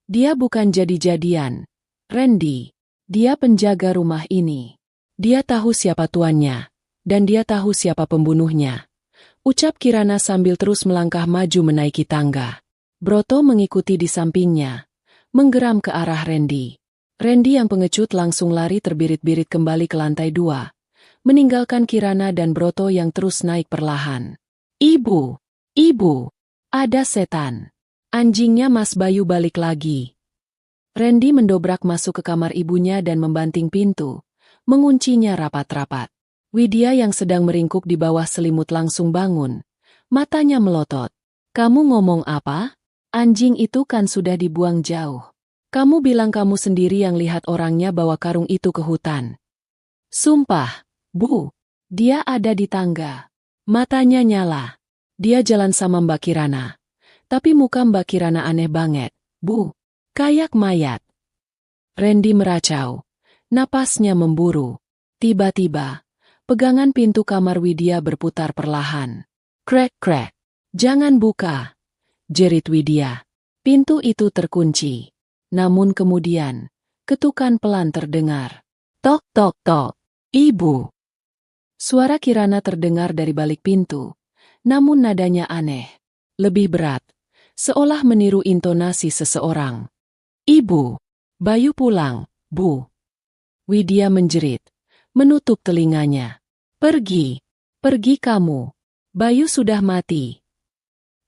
Dia bukan jadi-jadian. Randy, dia penjaga rumah ini. Dia tahu siapa tuannya, dan dia tahu siapa pembunuhnya. Ucap Kirana sambil terus melangkah maju menaiki tangga. Broto mengikuti di sampingnya, menggeram ke arah Randy. Randy yang pengecut langsung lari terbirit-birit kembali ke lantai 2, meninggalkan Kirana dan Broto yang terus naik perlahan. Ibu, ada setan. Anjingnya Mas Bayu balik lagi. Randy mendobrak masuk ke kamar ibunya dan membanting pintu, menguncinya rapat-rapat. Widya yang sedang meringkuk di bawah selimut langsung bangun. Matanya melotot. Kamu ngomong apa? Anjing itu kan sudah dibuang jauh. Kamu bilang kamu sendiri yang lihat orangnya bawa karung itu ke hutan. Sumpah, Bu, dia ada di tangga. Matanya nyala. Dia jalan sama Mbak Kirana. Tapi muka Mbak Kirana aneh banget, Bu. Kayak mayat. Randy meracau. Napasnya memburu. Tiba-tiba, pegangan pintu kamar Widya berputar perlahan. Krek. Jangan buka. Jerit Widya. Pintu itu terkunci. Namun kemudian, ketukan pelan terdengar. Tok. Ibu. Suara Kirana terdengar dari balik pintu. Namun nadanya aneh. Lebih berat. Seolah meniru intonasi seseorang. Ibu, Bayu pulang, Bu. Widya menjerit, menutup telinganya. Pergi kamu. Bayu sudah mati.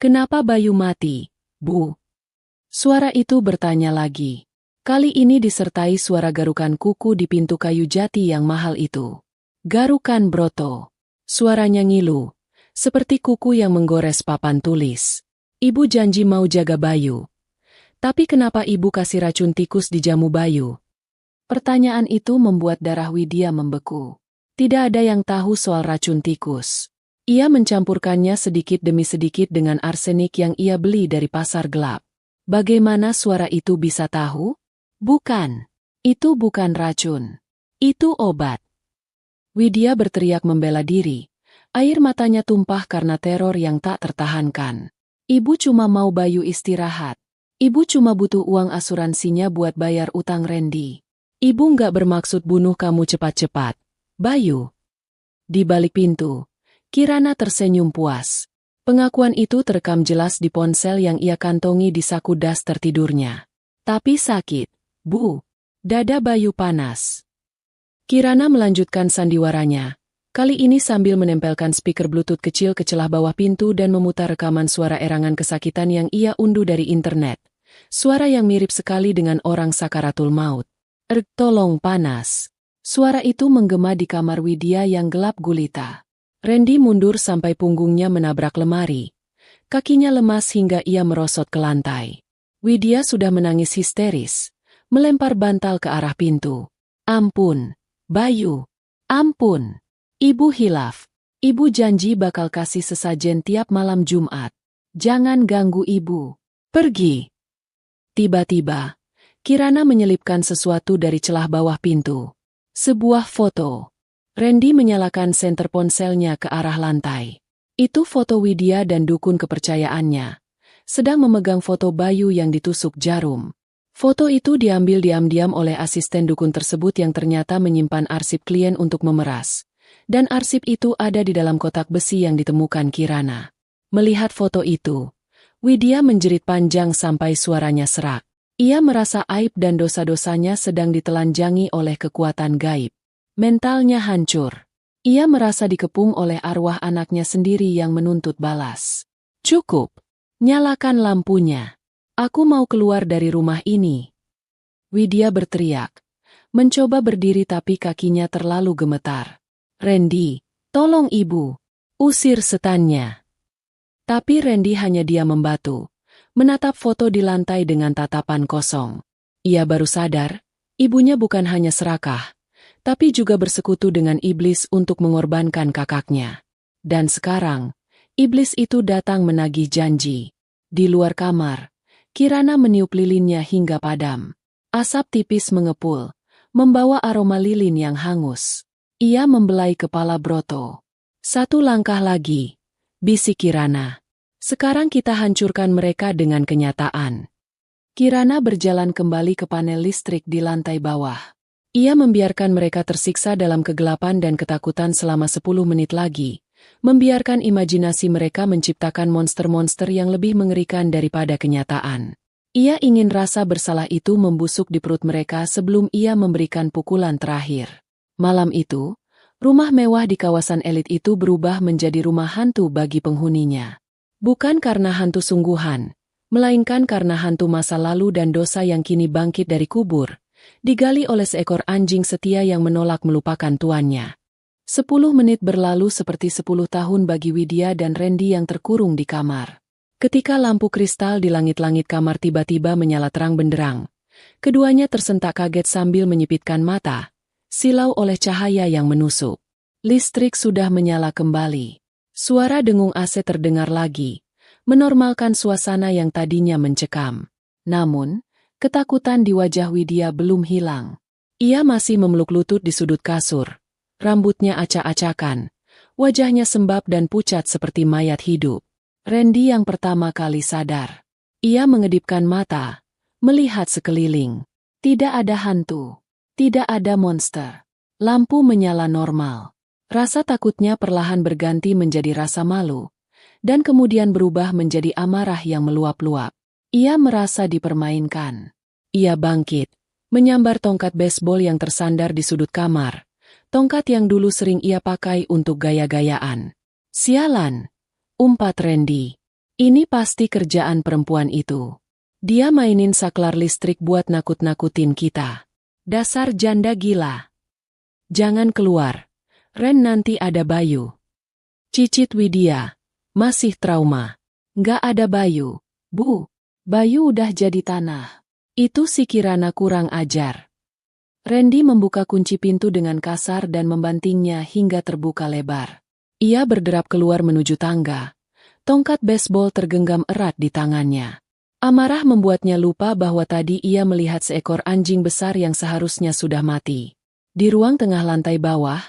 Kenapa Bayu mati, Bu? Suara itu bertanya lagi. Kali ini disertai suara garukan kuku di pintu kayu jati yang mahal itu. Garukan Broto. Suaranya ngilu, seperti kuku yang menggores papan tulis. Ibu janji mau jaga Bayu. Tapi kenapa ibu kasih racun tikus di jamu Bayu? Pertanyaan itu membuat darah Widya membeku. Tidak ada yang tahu soal racun tikus. Ia mencampurkannya sedikit demi sedikit dengan arsenik yang ia beli dari pasar gelap. Bagaimana suara itu bisa tahu? Bukan. Itu bukan racun. Itu obat. Widya berteriak membela diri. Air matanya tumpah karena teror yang tak tertahankan. Ibu cuma mau Bayu istirahat. Ibu cuma butuh uang asuransinya buat bayar utang Randy. Ibu nggak bermaksud bunuh kamu cepat-cepat. Bayu. Di balik pintu, Kirana tersenyum puas. Pengakuan itu terekam jelas di ponsel yang ia kantongi di saku daster tidurnya. Tapi sakit, Bu. Dada Bayu panas. Kirana melanjutkan sandiwaranya, kali ini sambil menempelkan speaker Bluetooth kecil ke celah bawah pintu dan memutar rekaman suara erangan kesakitan yang ia unduh dari internet. Suara yang mirip sekali dengan orang sakaratul maut. Tolong panas. Suara itu menggema di kamar Widya yang gelap gulita. Randy mundur sampai punggungnya menabrak lemari. Kakinya lemas hingga ia merosot ke lantai. Widya sudah menangis histeris, melempar bantal ke arah pintu. Ampun, Bayu. Ampun. Ibu hilaf. Ibu janji bakal kasih sesajen tiap malam Jumat. Jangan ganggu ibu. Pergi. Tiba-tiba, Kirana menyelipkan sesuatu dari celah bawah pintu. Sebuah foto. Randy menyalakan senter ponselnya ke arah lantai. Itu foto Widya dan dukun kepercayaannya, sedang memegang foto Bayu yang ditusuk jarum. Foto itu diambil diam-diam oleh asisten dukun tersebut yang ternyata menyimpan arsip klien untuk memeras. Dan arsip itu ada di dalam kotak besi yang ditemukan Kirana. Melihat foto itu, Widya menjerit panjang sampai suaranya serak. Ia merasa aib dan dosa-dosanya sedang ditelanjangi oleh kekuatan gaib. Mentalnya hancur. Ia merasa dikepung oleh arwah anaknya sendiri yang menuntut balas. Cukup. Nyalakan lampunya. Aku mau keluar dari rumah ini. Widya berteriak. Mencoba berdiri tapi kakinya terlalu gemetar. Randy, tolong ibu. Usir setannya. Tapi Randy hanya diam membatu. Menatap foto di lantai dengan tatapan kosong. Ia baru sadar, ibunya bukan hanya serakah, tapi juga bersekutu dengan iblis untuk mengorbankan kakaknya. Dan sekarang, iblis itu datang menagih janji. Di luar kamar, Kirana meniup lilinnya hingga padam. Asap tipis mengepul, membawa aroma lilin yang hangus. Ia membelai kepala Broto. Satu langkah lagi, bisik Kirana. Sekarang kita hancurkan mereka dengan kenyataan. Kirana berjalan kembali ke panel listrik di lantai bawah. Ia membiarkan mereka tersiksa dalam kegelapan dan ketakutan selama 10 menit lagi, membiarkan imajinasi mereka menciptakan monster-monster yang lebih mengerikan daripada kenyataan. Ia ingin rasa bersalah itu membusuk di perut mereka sebelum ia memberikan pukulan terakhir. Malam itu, rumah mewah di kawasan elit itu berubah menjadi rumah hantu bagi penghuninya. Bukan karena hantu sungguhan, melainkan karena hantu masa lalu dan dosa yang kini bangkit dari kubur, digali oleh seekor anjing setia yang menolak melupakan tuannya. 10 menit berlalu seperti 10 tahun bagi Widya dan Randy yang terkurung di kamar. Ketika lampu kristal di langit-langit kamar tiba-tiba menyala terang benderang, keduanya tersentak kaget sambil menyipitkan mata, silau oleh cahaya yang menusuk. Listrik sudah menyala kembali. Suara dengung AC terdengar lagi, menormalkan suasana yang tadinya mencekam. Namun, ketakutan di wajah Widya belum hilang. Ia masih memeluk lutut di sudut kasur. Rambutnya acak-acakan. Wajahnya sembab dan pucat seperti mayat hidup. Randy yang pertama kali sadar. Ia mengedipkan mata, melihat sekeliling. Tidak ada hantu. Tidak ada monster. Lampu menyala normal. Rasa takutnya perlahan berganti menjadi rasa malu. Dan kemudian berubah menjadi amarah yang meluap-luap. Ia merasa dipermainkan. Ia bangkit, menyambar tongkat baseball yang tersandar di sudut kamar. Tongkat yang dulu sering ia pakai untuk gaya-gayaan. Sialan, umpat Randy. Ini pasti kerjaan perempuan itu. Dia mainin saklar listrik buat nakut-nakutin kita. Dasar janda gila. Jangan keluar. Ren, nanti ada Bayu. Cicit Widya. Masih trauma. Nggak ada Bayu, Bu. Bayu udah jadi tanah. Itu si Kirana kurang ajar. Randy membuka kunci pintu dengan kasar dan membantingnya hingga terbuka lebar. Ia berderap keluar menuju tangga. Tongkat baseball tergenggam erat di tangannya. Amarah membuatnya lupa bahwa tadi ia melihat seekor anjing besar yang seharusnya sudah mati. Di ruang tengah lantai bawah,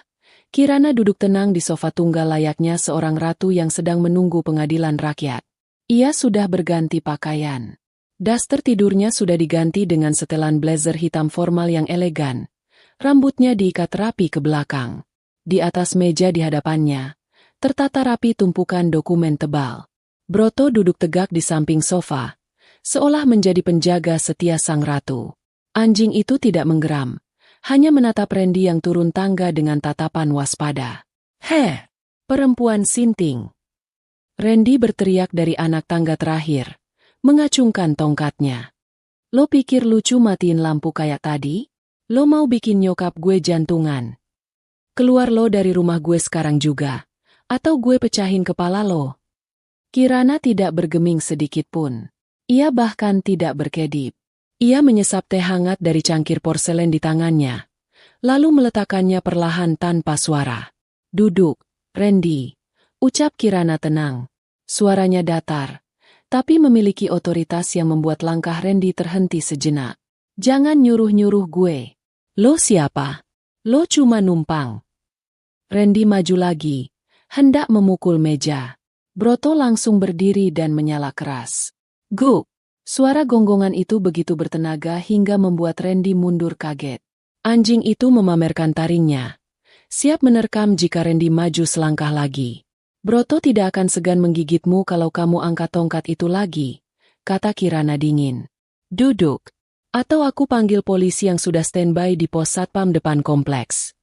Kirana duduk tenang di sofa tunggal layaknya seorang ratu yang sedang menunggu pengadilan rakyat. Ia sudah berganti pakaian. Daster tidurnya sudah diganti dengan setelan blazer hitam formal yang elegan. Rambutnya diikat rapi ke belakang. Di atas meja di hadapannya, tertata rapi tumpukan dokumen tebal. Broto duduk tegak di samping sofa, seolah menjadi penjaga setia sang ratu. Anjing itu tidak menggeram, hanya menatap Randy yang turun tangga dengan tatapan waspada. "Heh, perempuan sinting!" Randy berteriak dari anak tangga terakhir, mengacungkan tongkatnya. "Lo pikir lucu matiin lampu kayak tadi? Lo mau bikin nyokap gue jantungan? Keluar lo dari rumah gue sekarang juga, atau gue pecahin kepala lo." Kirana tidak bergeming sedikit pun. Ia bahkan tidak berkedip. Ia menyesap teh hangat dari cangkir porselen di tangannya, lalu meletakkannya perlahan tanpa suara. "Duduk, Randy," ucap Kirana tenang. Suaranya datar, tapi memiliki otoritas yang membuat langkah Randy terhenti sejenak. "Jangan nyuruh-nyuruh gue. Lo siapa? Lo cuma numpang." Randy maju lagi, hendak memukul meja. Broto langsung berdiri dan menyala keras. "Guk!" Suara gonggongan itu begitu bertenaga hingga membuat Randy mundur kaget. Anjing itu memamerkan taringnya, siap menerkam jika Randy maju selangkah lagi. "Broto tidak akan segan menggigitmu kalau kamu angkat tongkat itu lagi," kata Kirana dingin. "Duduk, atau aku panggil polisi yang sudah standby di pos satpam depan kompleks."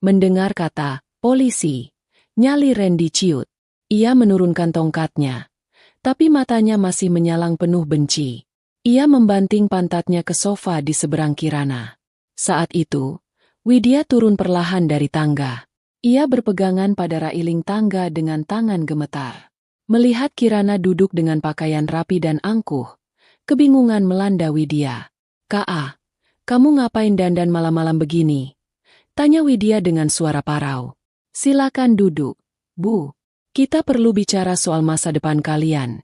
Mendengar kata polisi, nyali Randy ciut. Ia menurunkan tongkatnya, tapi matanya masih menyalang penuh benci. Ia membanting pantatnya ke sofa di seberang Kirana. Saat itu, Widya turun perlahan dari tangga. Ia berpegangan pada railing tangga dengan tangan gemetar. Melihat Kirana duduk dengan pakaian rapi dan angkuh, kebingungan melanda Widya. "Kak, kamu ngapain dandan malam-malam begini?" tanya Widya dengan suara parau. "Silakan duduk, Bu. Kita perlu bicara soal masa depan kalian,"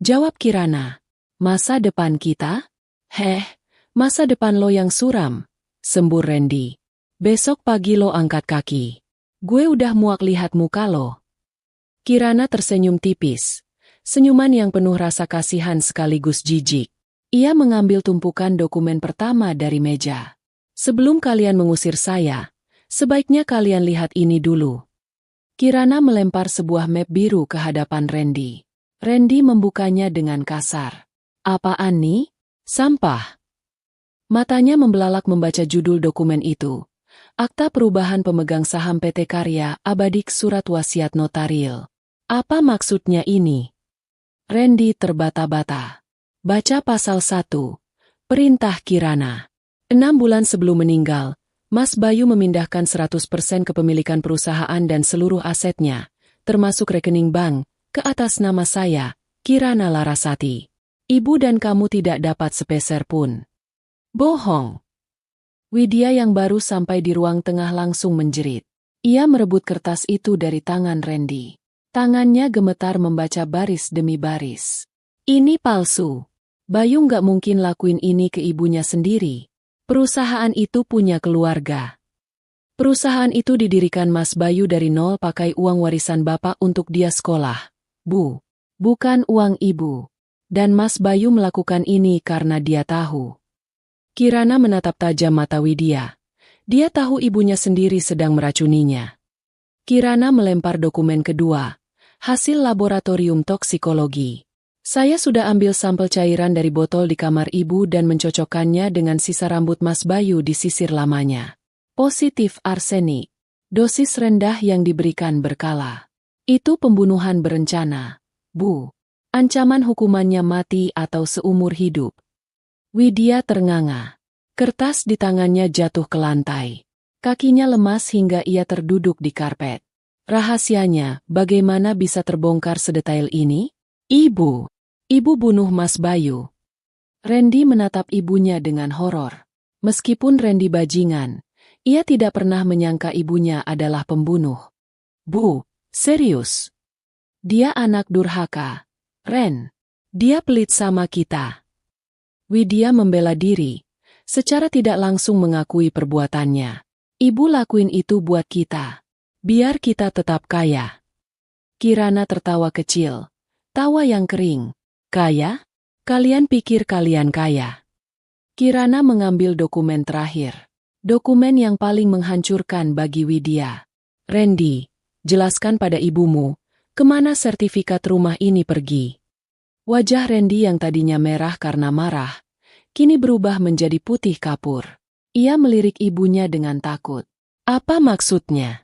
jawab Kirana. "Masa depan kita? Heh, masa depan lo yang suram," sembur Randy. "Besok pagi lo angkat kaki. Gue udah muak lihat muka lo." Kirana tersenyum tipis, senyuman yang penuh rasa kasihan sekaligus jijik. Ia mengambil tumpukan dokumen pertama dari meja. "Sebelum kalian mengusir saya, sebaiknya kalian lihat ini dulu." Kirana melempar sebuah map biru ke hadapan Randy. Randy membukanya dengan kasar. "Apaan nih? Sampah." Matanya membelalak membaca judul dokumen itu. Akta Perubahan Pemegang Saham PT Karya Abadik Surat Wasiat Notaril. Apa maksudnya ini? Randy terbata-bata. Baca pasal 1. Perintah Kirana. 6 bulan sebelum meninggal, Mas Bayu memindahkan 100% kepemilikan perusahaan dan seluruh asetnya, termasuk rekening bank, ke atas nama saya, Kirana Larasati. Ibu dan kamu tidak dapat sepeser pun. Bohong. Widya yang baru sampai di ruang tengah langsung menjerit. Ia merebut kertas itu dari tangan Randy. Tangannya gemetar membaca baris demi baris. "Ini palsu. Bayu nggak mungkin lakuin ini ke ibunya sendiri. Perusahaan itu punya keluarga. Perusahaan itu didirikan Mas Bayu dari nol pakai uang warisan bapak untuk dia sekolah. Bu, bukan uang ibu. Dan Mas Bayu melakukan ini karena dia tahu." Kirana menatap tajam mata Widya. Dia tahu ibunya sendiri sedang meracuninya. Kirana melempar dokumen kedua, hasil laboratorium toksikologi. "Saya sudah ambil sampel cairan dari botol di kamar ibu dan mencocokkannya dengan sisa rambut Mas Bayu di sisir lamanya. Positif arsenik. Dosis rendah yang diberikan berkala. Itu pembunuhan berencana, Bu. Ancaman hukumannya mati atau seumur hidup." Widya ternganga. Kertas di tangannya jatuh ke lantai. Kakinya lemas hingga ia terduduk di karpet. Rahasianya, bagaimana bisa terbongkar sedetail ini? "Ibu. Ibu bunuh Mas Bayu." Randy menatap ibunya dengan horor. Meskipun Randy bajingan, ia tidak pernah menyangka ibunya adalah pembunuh. "Bu, serius? Dia anak durhaka. Ren, dia pelit sama kita." Widya membela diri, secara tidak langsung mengakui perbuatannya. "Ibu lakuin itu buat kita. Biar kita tetap kaya." Kirana tertawa kecil, tawa yang kering. "Kaya? Kalian pikir kalian kaya?" Kirana mengambil dokumen terakhir. Dokumen yang paling menghancurkan bagi Widya. "Randy, jelaskan pada ibumu, kemana sertifikat rumah ini pergi. Wajah Randy yang tadinya merah karena marah, kini berubah menjadi putih kapur. Ia melirik ibunya dengan takut. Apa maksudnya?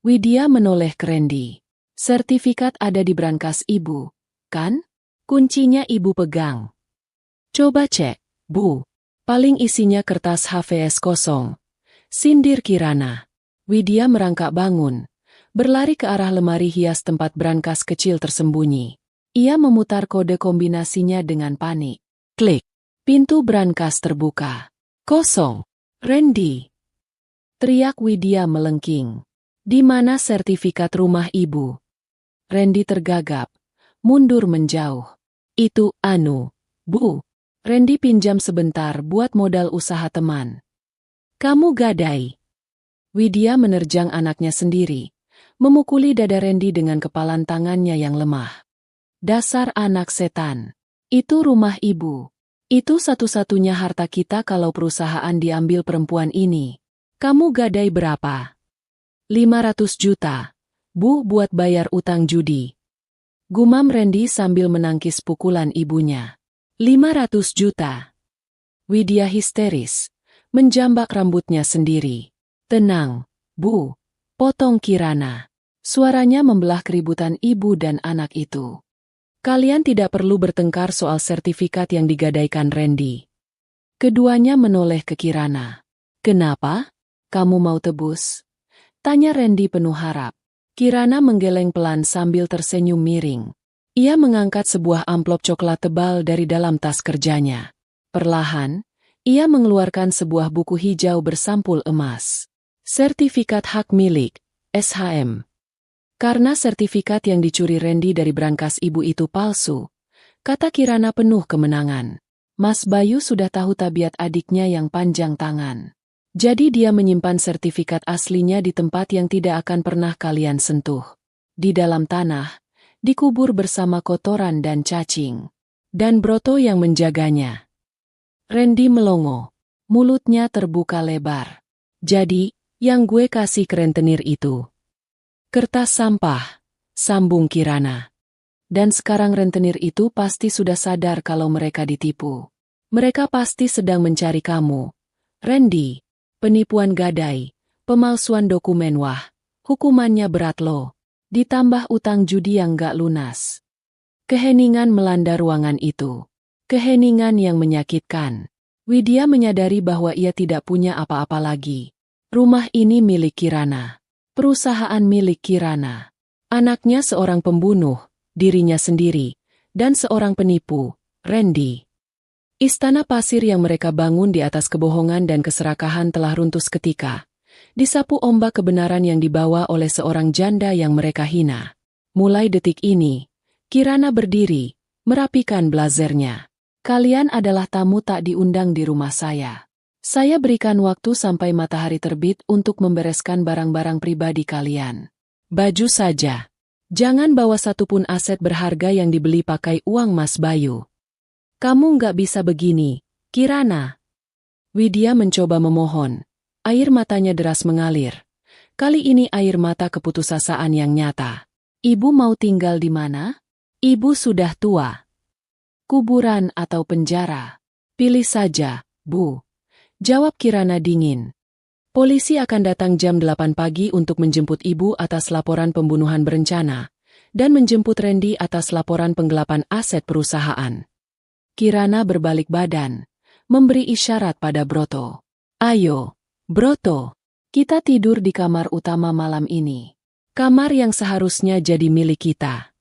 Widya menoleh ke Randy. Sertifikat ada di brankas ibu, kan? Kuncinya ibu pegang. Coba cek, Bu. Paling isinya kertas HVS kosong. Sindir Kirana. Widya merangkak bangun, berlari ke arah lemari hias tempat brankas kecil tersembunyi. Ia memutar kode kombinasinya dengan panik. Klik. Pintu brankas terbuka. Kosong. Randy. Teriak Widya melengking. Di mana sertifikat rumah ibu? Randy tergagap, mundur menjauh. Itu, Bu. Randy pinjam sebentar buat modal usaha teman. Kamu gadai. Widya menerjang anaknya sendiri, memukuli dada Randy dengan kepalan tangannya yang lemah. Dasar anak setan. Itu rumah ibu. Itu satu-satunya harta kita kalau perusahaan diambil perempuan ini. Kamu gadai berapa? 500 juta. Bu, buat bayar utang judi. Gumam Randy sambil menangkis pukulan ibunya. 500 juta. Widya histeris, menjambak rambutnya sendiri. Tenang, Bu. Potong Kirana. Suaranya membelah keributan ibu dan anak itu. Kalian tidak perlu bertengkar soal sertifikat yang digadaikan Randy. Keduanya menoleh ke Kirana. Kenapa? Kamu mau tebus? Tanya Randy penuh harap. Kirana menggeleng pelan sambil tersenyum miring. Ia mengangkat sebuah amplop coklat tebal dari dalam tas kerjanya. Perlahan, ia mengeluarkan sebuah buku hijau bersampul emas. Sertifikat hak milik, SHM. Karena sertifikat yang dicuri Randy dari brankas ibu itu palsu, kata Kirana penuh kemenangan. Mas Bayu sudah tahu tabiat adiknya yang panjang tangan. Jadi dia menyimpan sertifikat aslinya di tempat yang tidak akan pernah kalian sentuh. Di dalam tanah, dikubur bersama kotoran dan cacing. Dan Broto yang menjaganya. Randy melongo. Mulutnya terbuka lebar. Jadi, yang gue kasih ke rentenir itu. Kertas sampah, sambung Kirana. Dan sekarang rentenir itu pasti sudah sadar kalau mereka ditipu. Mereka pasti sedang mencari kamu. Randy, penipuan gadai, pemalsuan dokumen wah, hukumannya berat loh. Ditambah utang judi yang gak lunas. Keheningan melanda ruangan itu. Keheningan yang menyakitkan. Widya menyadari bahwa ia tidak punya apa-apa lagi. Rumah ini milik Kirana. Perusahaan milik Kirana. Anaknya seorang pembunuh, dirinya sendiri, dan seorang penipu, Randy. Istana pasir yang mereka bangun di atas kebohongan dan keserakahan telah runtuh seketika. Disapu ombak kebenaran yang dibawa oleh seorang janda yang mereka hina. Mulai detik ini, Kirana berdiri, merapikan blazernya. Kalian adalah tamu tak diundang di rumah saya. Saya berikan waktu sampai matahari terbit untuk membereskan barang-barang pribadi kalian. Baju saja. Jangan bawa satupun aset berharga yang dibeli pakai uang Mas Bayu. Kamu nggak bisa begini, Kirana. Widya mencoba memohon. Air matanya deras mengalir. Kali ini air mata keputusasaan yang nyata. Ibu mau tinggal di mana? Ibu sudah tua. Kuburan atau penjara? Pilih saja, Bu. Jawab Kirana dingin. Polisi akan datang jam 8 pagi untuk menjemput ibu atas laporan pembunuhan berencana, dan menjemput Randy atas laporan penggelapan aset perusahaan. Kirana berbalik badan, memberi isyarat pada Broto. Ayo. Broto, kita tidur di kamar utama malam ini. Kamar yang seharusnya jadi milik kita.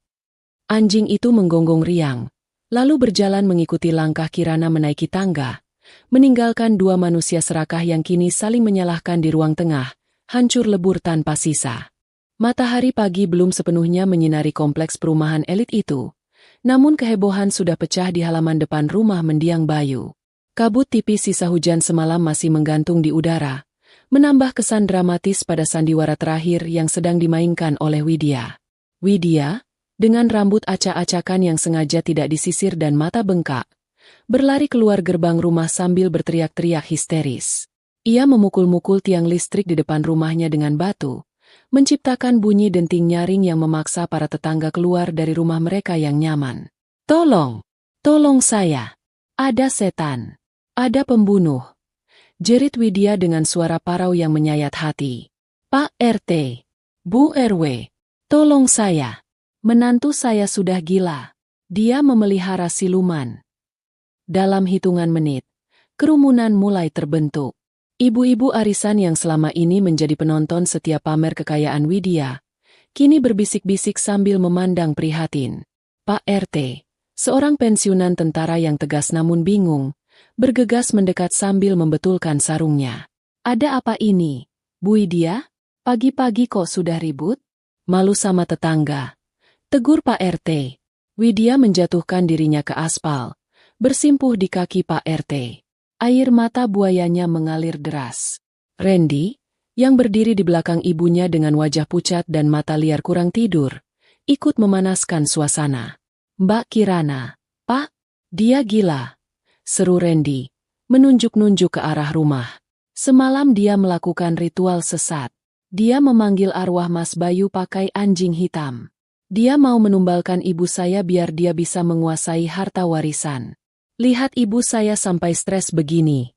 Anjing itu menggonggong riang, lalu berjalan mengikuti langkah Kirana menaiki tangga, meninggalkan dua manusia serakah yang kini saling menyalahkan di ruang tengah, hancur lebur tanpa sisa. Matahari pagi belum sepenuhnya menyinari kompleks perumahan elit itu, namun kehebohan sudah pecah di halaman depan rumah mendiang Bayu. Kabut tipis sisa hujan semalam masih menggantung di udara, menambah kesan dramatis pada sandiwara terakhir yang sedang dimainkan oleh Widya. Widya, dengan rambut acak-acakan yang sengaja tidak disisir dan mata bengkak, berlari keluar gerbang rumah sambil berteriak-teriak histeris. Ia memukul-mukul tiang listrik di depan rumahnya dengan batu, menciptakan bunyi denting nyaring yang memaksa para tetangga keluar dari rumah mereka yang nyaman. "Tolong! Tolong saya! Ada setan! Ada pembunuh!" jerit Widya dengan suara parau yang menyayat hati. "Pak RT! Bu RW! Tolong saya! Menantu saya sudah gila. Dia memelihara siluman." Dalam hitungan menit, kerumunan mulai terbentuk. Ibu-ibu arisan yang selama ini menjadi penonton setiap pamer kekayaan Widya, kini berbisik-bisik sambil memandang prihatin. Pak RT, seorang pensiunan tentara yang tegas namun bingung, bergegas mendekat sambil membetulkan sarungnya. "Ada apa ini, Bu Widya? Pagi-pagi kok sudah ribut?" "Malu sama tetangga," tegur Pak RT. Widya menjatuhkan dirinya ke aspal, bersimpuh di kaki Pak RT. Air mata buayanya mengalir deras. Randy, yang berdiri di belakang ibunya dengan wajah pucat dan mata liar kurang tidur, ikut memanaskan suasana. "Mbak Kirana, Pak, dia gila," seru Randy, menunjuk-nunjuk ke arah rumah. "Semalam dia melakukan ritual sesat. Dia memanggil arwah Mas Bayu pakai anjing hitam. Dia mau menumbalkan ibu saya biar dia bisa menguasai harta warisan. Lihat ibu saya sampai stres begini."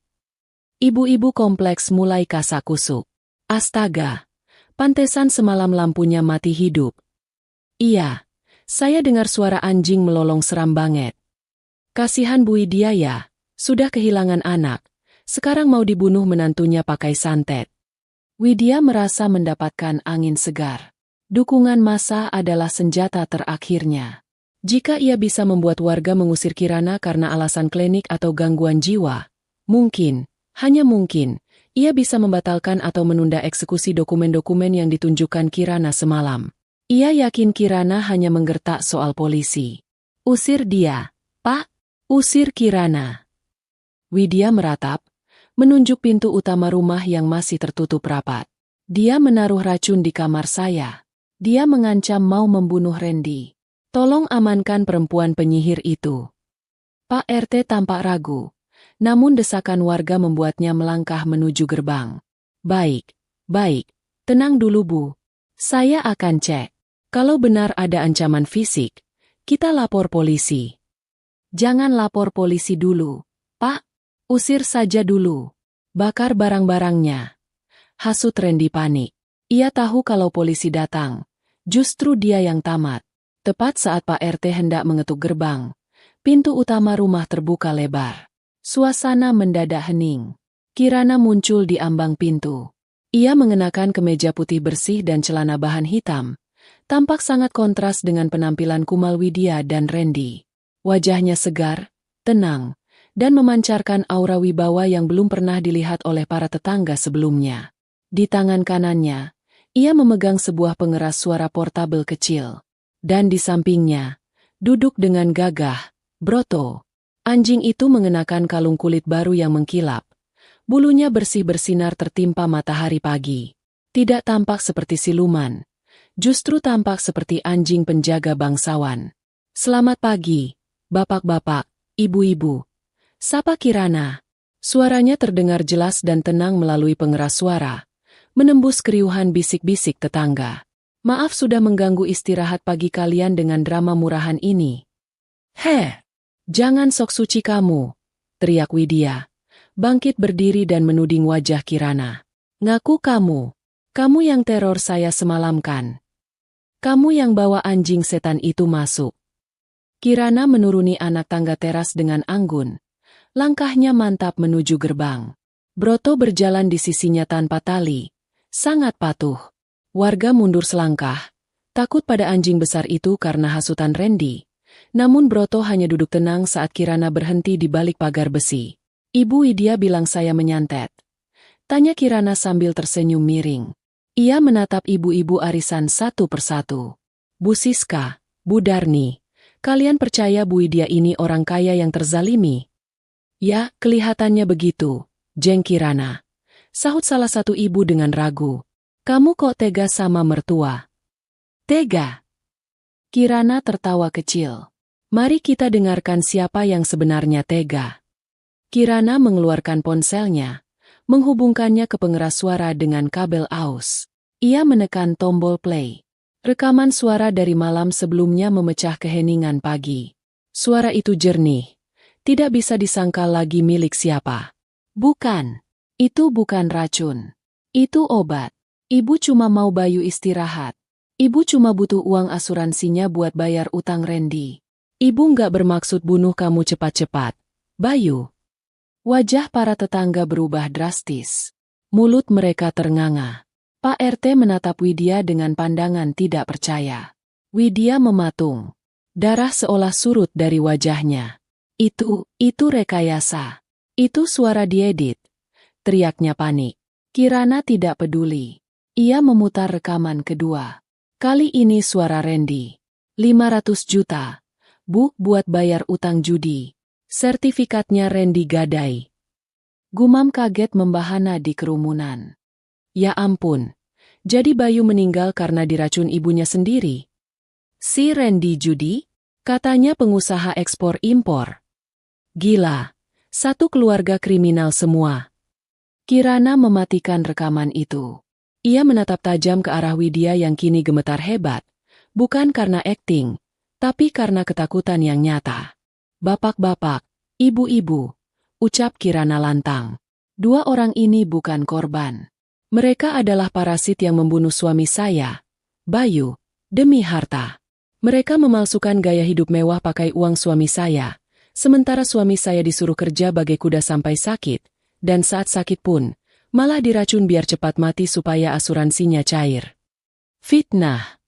Ibu-ibu kompleks mulai kasak-kusuk. "Astaga, pantesan semalam lampunya mati hidup. Iya, saya dengar suara anjing melolong seram banget. Kasihan Bu Widya ya, sudah kehilangan anak, sekarang mau dibunuh menantunya pakai santet." Widya merasa mendapatkan angin segar. Dukungan massa adalah senjata terakhirnya. Jika ia bisa membuat warga mengusir Kirana karena alasan klinik atau gangguan jiwa, mungkin, hanya mungkin, ia bisa membatalkan atau menunda eksekusi dokumen-dokumen yang ditunjukkan Kirana semalam. Ia yakin Kirana hanya menggertak soal polisi. "Usir dia, Pak! Usir Kirana!" Widya meratap, menunjuk pintu utama rumah yang masih tertutup rapat. "Dia menaruh racun di kamar saya. Dia mengancam mau membunuh Randy. Tolong amankan perempuan penyihir itu." Pak RT tampak ragu, namun desakan warga membuatnya melangkah menuju gerbang. Baik, tenang dulu Bu. Saya akan cek. Kalau benar ada ancaman fisik, kita lapor polisi." "Jangan lapor polisi dulu, Pak. Usir saja dulu. Bakar barang-barangnya." Hasut Randy panik. Ia tahu kalau polisi datang, justru dia yang tamat. Tepat saat Pak RT hendak mengetuk gerbang, pintu utama rumah terbuka lebar. Suasana mendadak hening. Kirana muncul di ambang pintu. Ia mengenakan kemeja putih bersih dan celana bahan hitam, tampak sangat kontras dengan penampilan kumal Widya dan Randy. Wajahnya segar, tenang, dan memancarkan aura wibawa yang belum pernah dilihat oleh para tetangga sebelumnya. Di tangan kanannya, ia memegang sebuah pengeras suara portabel kecil. Dan di sampingnya, duduk dengan gagah, Broto. Anjing itu mengenakan kalung kulit baru yang mengkilap. Bulunya bersih bersinar tertimpa matahari pagi. Tidak tampak seperti siluman, justru tampak seperti anjing penjaga bangsawan. "Selamat pagi, bapak-bapak, ibu-ibu," sapa Kirana. Suaranya terdengar jelas dan tenang melalui pengeras suara, menembus keriuhan bisik-bisik tetangga. "Maaf sudah mengganggu istirahat pagi kalian dengan drama murahan ini." "Heh, jangan sok suci kamu," teriak Widya, bangkit berdiri dan menuding wajah Kirana. "Ngaku kamu yang teror saya semalam kan? Kamu yang bawa anjing setan itu masuk." Kirana menuruni anak tangga teras dengan anggun, langkahnya mantap menuju gerbang. Broto berjalan di sisinya tanpa tali, sangat patuh. Warga mundur selangkah, takut pada anjing besar itu karena hasutan Randy. Namun Broto hanya duduk tenang saat Kirana berhenti di balik pagar besi. "Ibu Widya bilang saya menyantet?" tanya Kirana sambil tersenyum miring. Ia menatap ibu-ibu arisan satu persatu. "Bu Siska, Bu Darni, kalian percaya Bu Widya ini orang kaya yang terzalimi?" "Ya, kelihatannya begitu," jeng Kirana. Sahut salah satu ibu dengan ragu. "Kamu kok tega sama mertua?" "Tega?" Kirana tertawa kecil. "Mari kita dengarkan siapa yang sebenarnya tega." Kirana mengeluarkan ponselnya, menghubungkannya ke pengeras suara dengan kabel aus. Ia menekan tombol play. Rekaman suara dari malam sebelumnya memecah keheningan pagi. Suara itu jernih. Tidak bisa disangka lagi milik siapa. Bukan. Itu bukan racun. Itu obat. Ibu cuma mau Bayu istirahat. Ibu cuma butuh uang asuransinya buat bayar utang Randy. Ibu nggak bermaksud bunuh kamu cepat-cepat. Bayu. Wajah para tetangga berubah drastis. Mulut mereka ternganga. Pak RT menatap Widya dengan pandangan tidak percaya. Widya mematung. Darah seolah surut dari wajahnya. Itu rekayasa. Itu suara diedit. Teriaknya panik. Kirana tidak peduli. Ia memutar rekaman kedua. Kali ini suara Randy. 500 juta. Bu, buat bayar utang judi. Sertifikatnya Randy gadai. Gumam kaget membahana di kerumunan. Ya ampun. Jadi Bayu meninggal karena diracun ibunya sendiri. Si Randy judi? Katanya pengusaha ekspor-impor. Gila. Satu keluarga kriminal semua. Kirana mematikan rekaman itu. Ia menatap tajam ke arah Widya yang kini gemetar hebat. Bukan karena akting, tapi karena ketakutan yang nyata. Bapak-bapak, ibu-ibu, ucap Kirana lantang. Dua orang ini bukan korban. Mereka adalah parasit yang membunuh suami saya, Bayu, demi harta. Mereka memalsukan gaya hidup mewah pakai uang suami saya, sementara suami saya disuruh kerja bagai kuda sampai sakit, dan saat sakit pun, malah diracun biar cepat mati supaya asuransinya cair. Fitnah.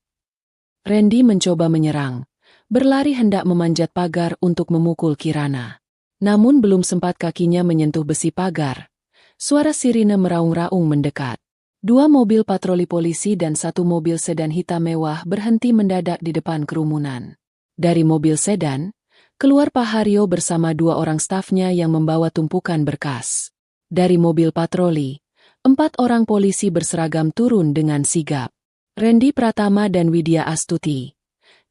Randy mencoba menyerang, berlari hendak memanjat pagar untuk memukul Kirana. Namun belum sempat kakinya menyentuh besi pagar. Suara sirine meraung-raung mendekat. Dua mobil patroli polisi dan satu mobil sedan hitam mewah berhenti mendadak di depan kerumunan. Dari mobil sedan, keluar Pak Haryo bersama dua orang stafnya yang membawa tumpukan berkas. Dari mobil patroli, 4 orang polisi berseragam turun dengan sigap. Randy Pratama dan Widya Astuti.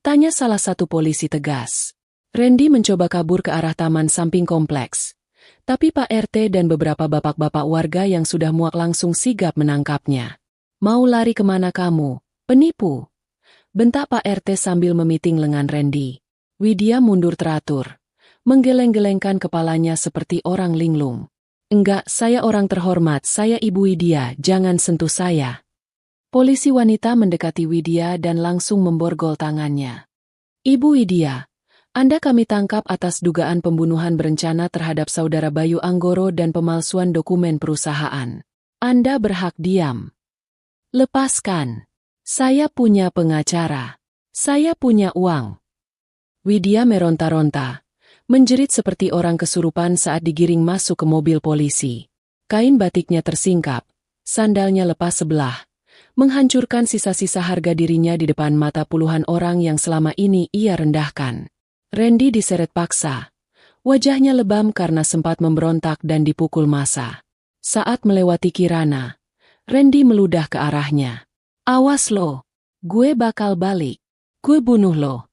Tanya salah satu polisi tegas. Randy mencoba kabur ke arah taman samping kompleks. Tapi Pak RT dan beberapa bapak-bapak warga yang sudah muak langsung sigap menangkapnya. Mau lari kemana kamu, penipu? Bentak Pak RT sambil memiting lengan Randy. Widya mundur teratur. Menggeleng-gelengkan kepalanya seperti orang linglung. Enggak, saya orang terhormat, saya Ibu Widya, jangan sentuh saya. Polisi wanita mendekati Widya dan langsung memborgol tangannya. Ibu Widya, Anda kami tangkap atas dugaan pembunuhan berencana terhadap saudara Bayu Anggoro dan pemalsuan dokumen perusahaan. Anda berhak diam. Lepaskan. Saya punya pengacara. Saya punya uang. Widya meronta-ronta, menjerit seperti orang kesurupan saat digiring masuk ke mobil polisi. Kain batiknya tersingkap, sandalnya lepas sebelah, menghancurkan sisa-sisa harga dirinya di depan mata puluhan orang yang selama ini ia rendahkan. Randy diseret paksa. Wajahnya lebam karena sempat memberontak dan dipukul massa. Saat melewati Kirana, Randy meludah ke arahnya. Awas lo, gue bakal balik. Gue bunuh lo.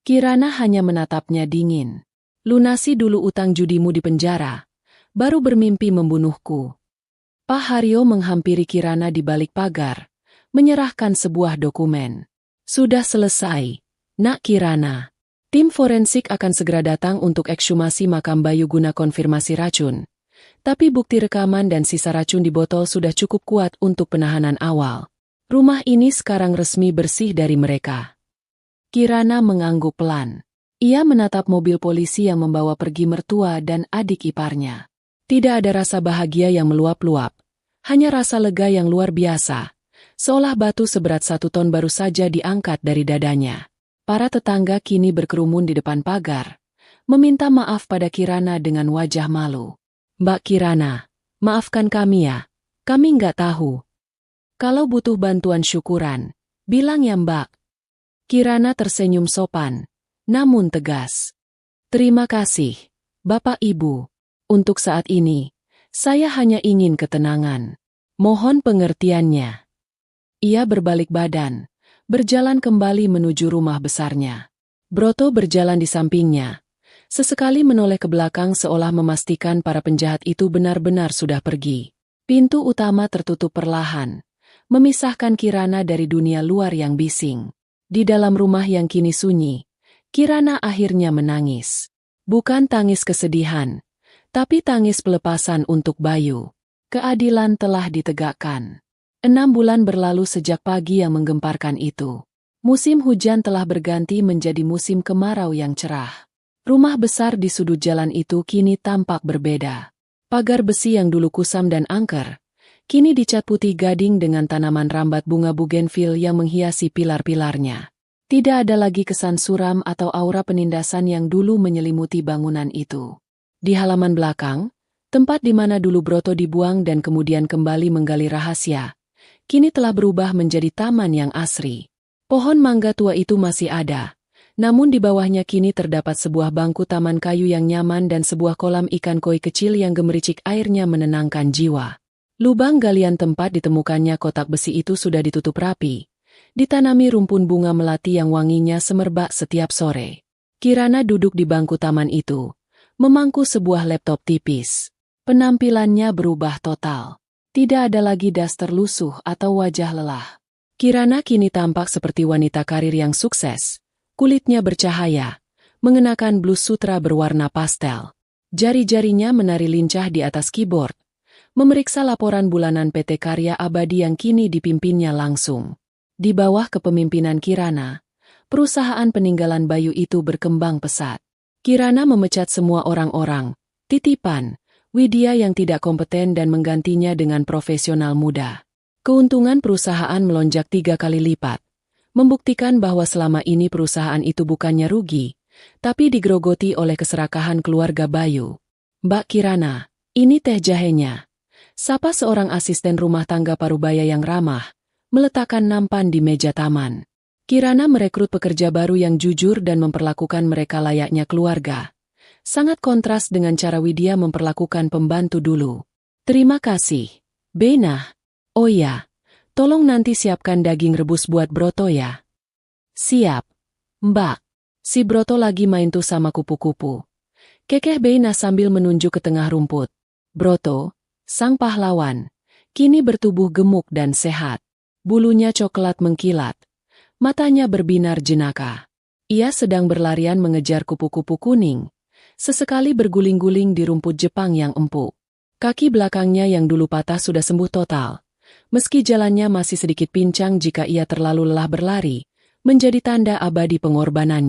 Kirana hanya menatapnya dingin. Lunasi dulu utang judimu di penjara, baru bermimpi membunuhku. Pak Haryo menghampiri Kirana di balik pagar, menyerahkan sebuah dokumen. Sudah selesai, Nak Kirana. Tim forensik akan segera datang untuk ekshumasi makam Bayu guna konfirmasi racun. Tapi bukti rekaman dan sisa racun di botol sudah cukup kuat untuk penahanan awal. Rumah ini sekarang resmi bersih dari mereka. Kirana mengangguk pelan. Ia menatap mobil polisi yang membawa pergi mertua dan adik iparnya. Tidak ada rasa bahagia yang meluap-luap. Hanya rasa lega yang luar biasa. Seolah batu seberat 1 ton baru saja diangkat dari dadanya. Para tetangga kini berkerumun di depan pagar, meminta maaf pada Kirana dengan wajah malu. Mbak Kirana, maafkan kami ya, kami nggak tahu. Kalau butuh bantuan syukuran, bilang ya Mbak. Kirana tersenyum sopan, namun tegas. Terima kasih, Bapak Ibu. Untuk saat ini, saya hanya ingin ketenangan. Mohon pengertiannya. Ia berbalik badan. Berjalan kembali menuju rumah besarnya. Broto berjalan di sampingnya. Sesekali menoleh ke belakang seolah memastikan para penjahat itu benar-benar sudah pergi. Pintu utama tertutup perlahan. memisahkan Kirana dari dunia luar yang bising. Di dalam rumah yang kini sunyi, Kirana akhirnya menangis. Bukan tangis kesedihan, tapi tangis pelepasan untuk Bayu. Keadilan telah ditegakkan. 6 bulan berlalu sejak pagi yang menggemparkan itu. Musim hujan telah berganti menjadi musim kemarau yang cerah. Rumah besar di sudut jalan itu kini tampak berbeda. Pagar besi yang dulu kusam dan angker, kini dicat putih gading dengan tanaman rambat bunga bugenvil yang menghiasi pilar-pilarnya. Tidak ada lagi kesan suram atau aura penindasan yang dulu menyelimuti bangunan itu. Di halaman belakang, tempat di mana dulu Broto dibuang dan kemudian kembali menggali rahasia, kini telah berubah menjadi taman yang asri. Pohon mangga tua itu masih ada, namun di bawahnya kini terdapat sebuah bangku taman kayu yang nyaman dan sebuah kolam ikan koi kecil yang gemericik airnya menenangkan jiwa. Lubang galian tempat ditemukannya kotak besi itu sudah ditutup rapi, ditanami rumpun bunga melati yang wanginya semerbak setiap sore. Kirana duduk di bangku taman itu, memangku sebuah laptop tipis. Penampilannya berubah total. Tidak ada lagi daster lusuh atau wajah lelah. Kirana kini tampak seperti wanita karir yang sukses. Kulitnya bercahaya, mengenakan blus sutra berwarna pastel. Jari-jarinya menari lincah di atas keyboard, memeriksa laporan bulanan PT Karya Abadi yang kini dipimpinnya langsung. Di bawah kepemimpinan Kirana, perusahaan peninggalan Bayu itu berkembang pesat. Kirana memecat semua orang-orang, titipan, Widya yang tidak kompeten dan menggantinya dengan profesional muda. Keuntungan perusahaan melonjak 3 kali lipat, membuktikan bahwa selama ini perusahaan itu bukannya rugi, tapi digerogoti oleh keserakahan keluarga Bayu. "Mbak Kirana, ini teh jahenya," sapa seorang asisten rumah tangga parubaya yang ramah, meletakkan nampan di meja taman. Kirana merekrut pekerja baru yang jujur dan memperlakukan mereka layaknya keluarga. Sangat kontras dengan cara Widya memperlakukan pembantu dulu. "Terima kasih, Bena. Oh ya, tolong nanti siapkan daging rebus buat Broto ya." "Siap, Mbak." Si Broto lagi main tuh sama kupu-kupu, kekeh Bena sambil menunjuk ke tengah rumput. Broto, sang pahlawan, kini bertubuh gemuk dan sehat. Bulunya coklat mengkilat, matanya berbinar jenaka. Ia sedang berlarian mengejar kupu-kupu kuning, sesekali berguling-guling di rumput Jepang yang empuk. Kaki belakangnya yang dulu patah sudah sembuh total. Meski jalannya masih sedikit pincang jika ia terlalu lelah berlari, menjadi tanda abadi pengorbanannya.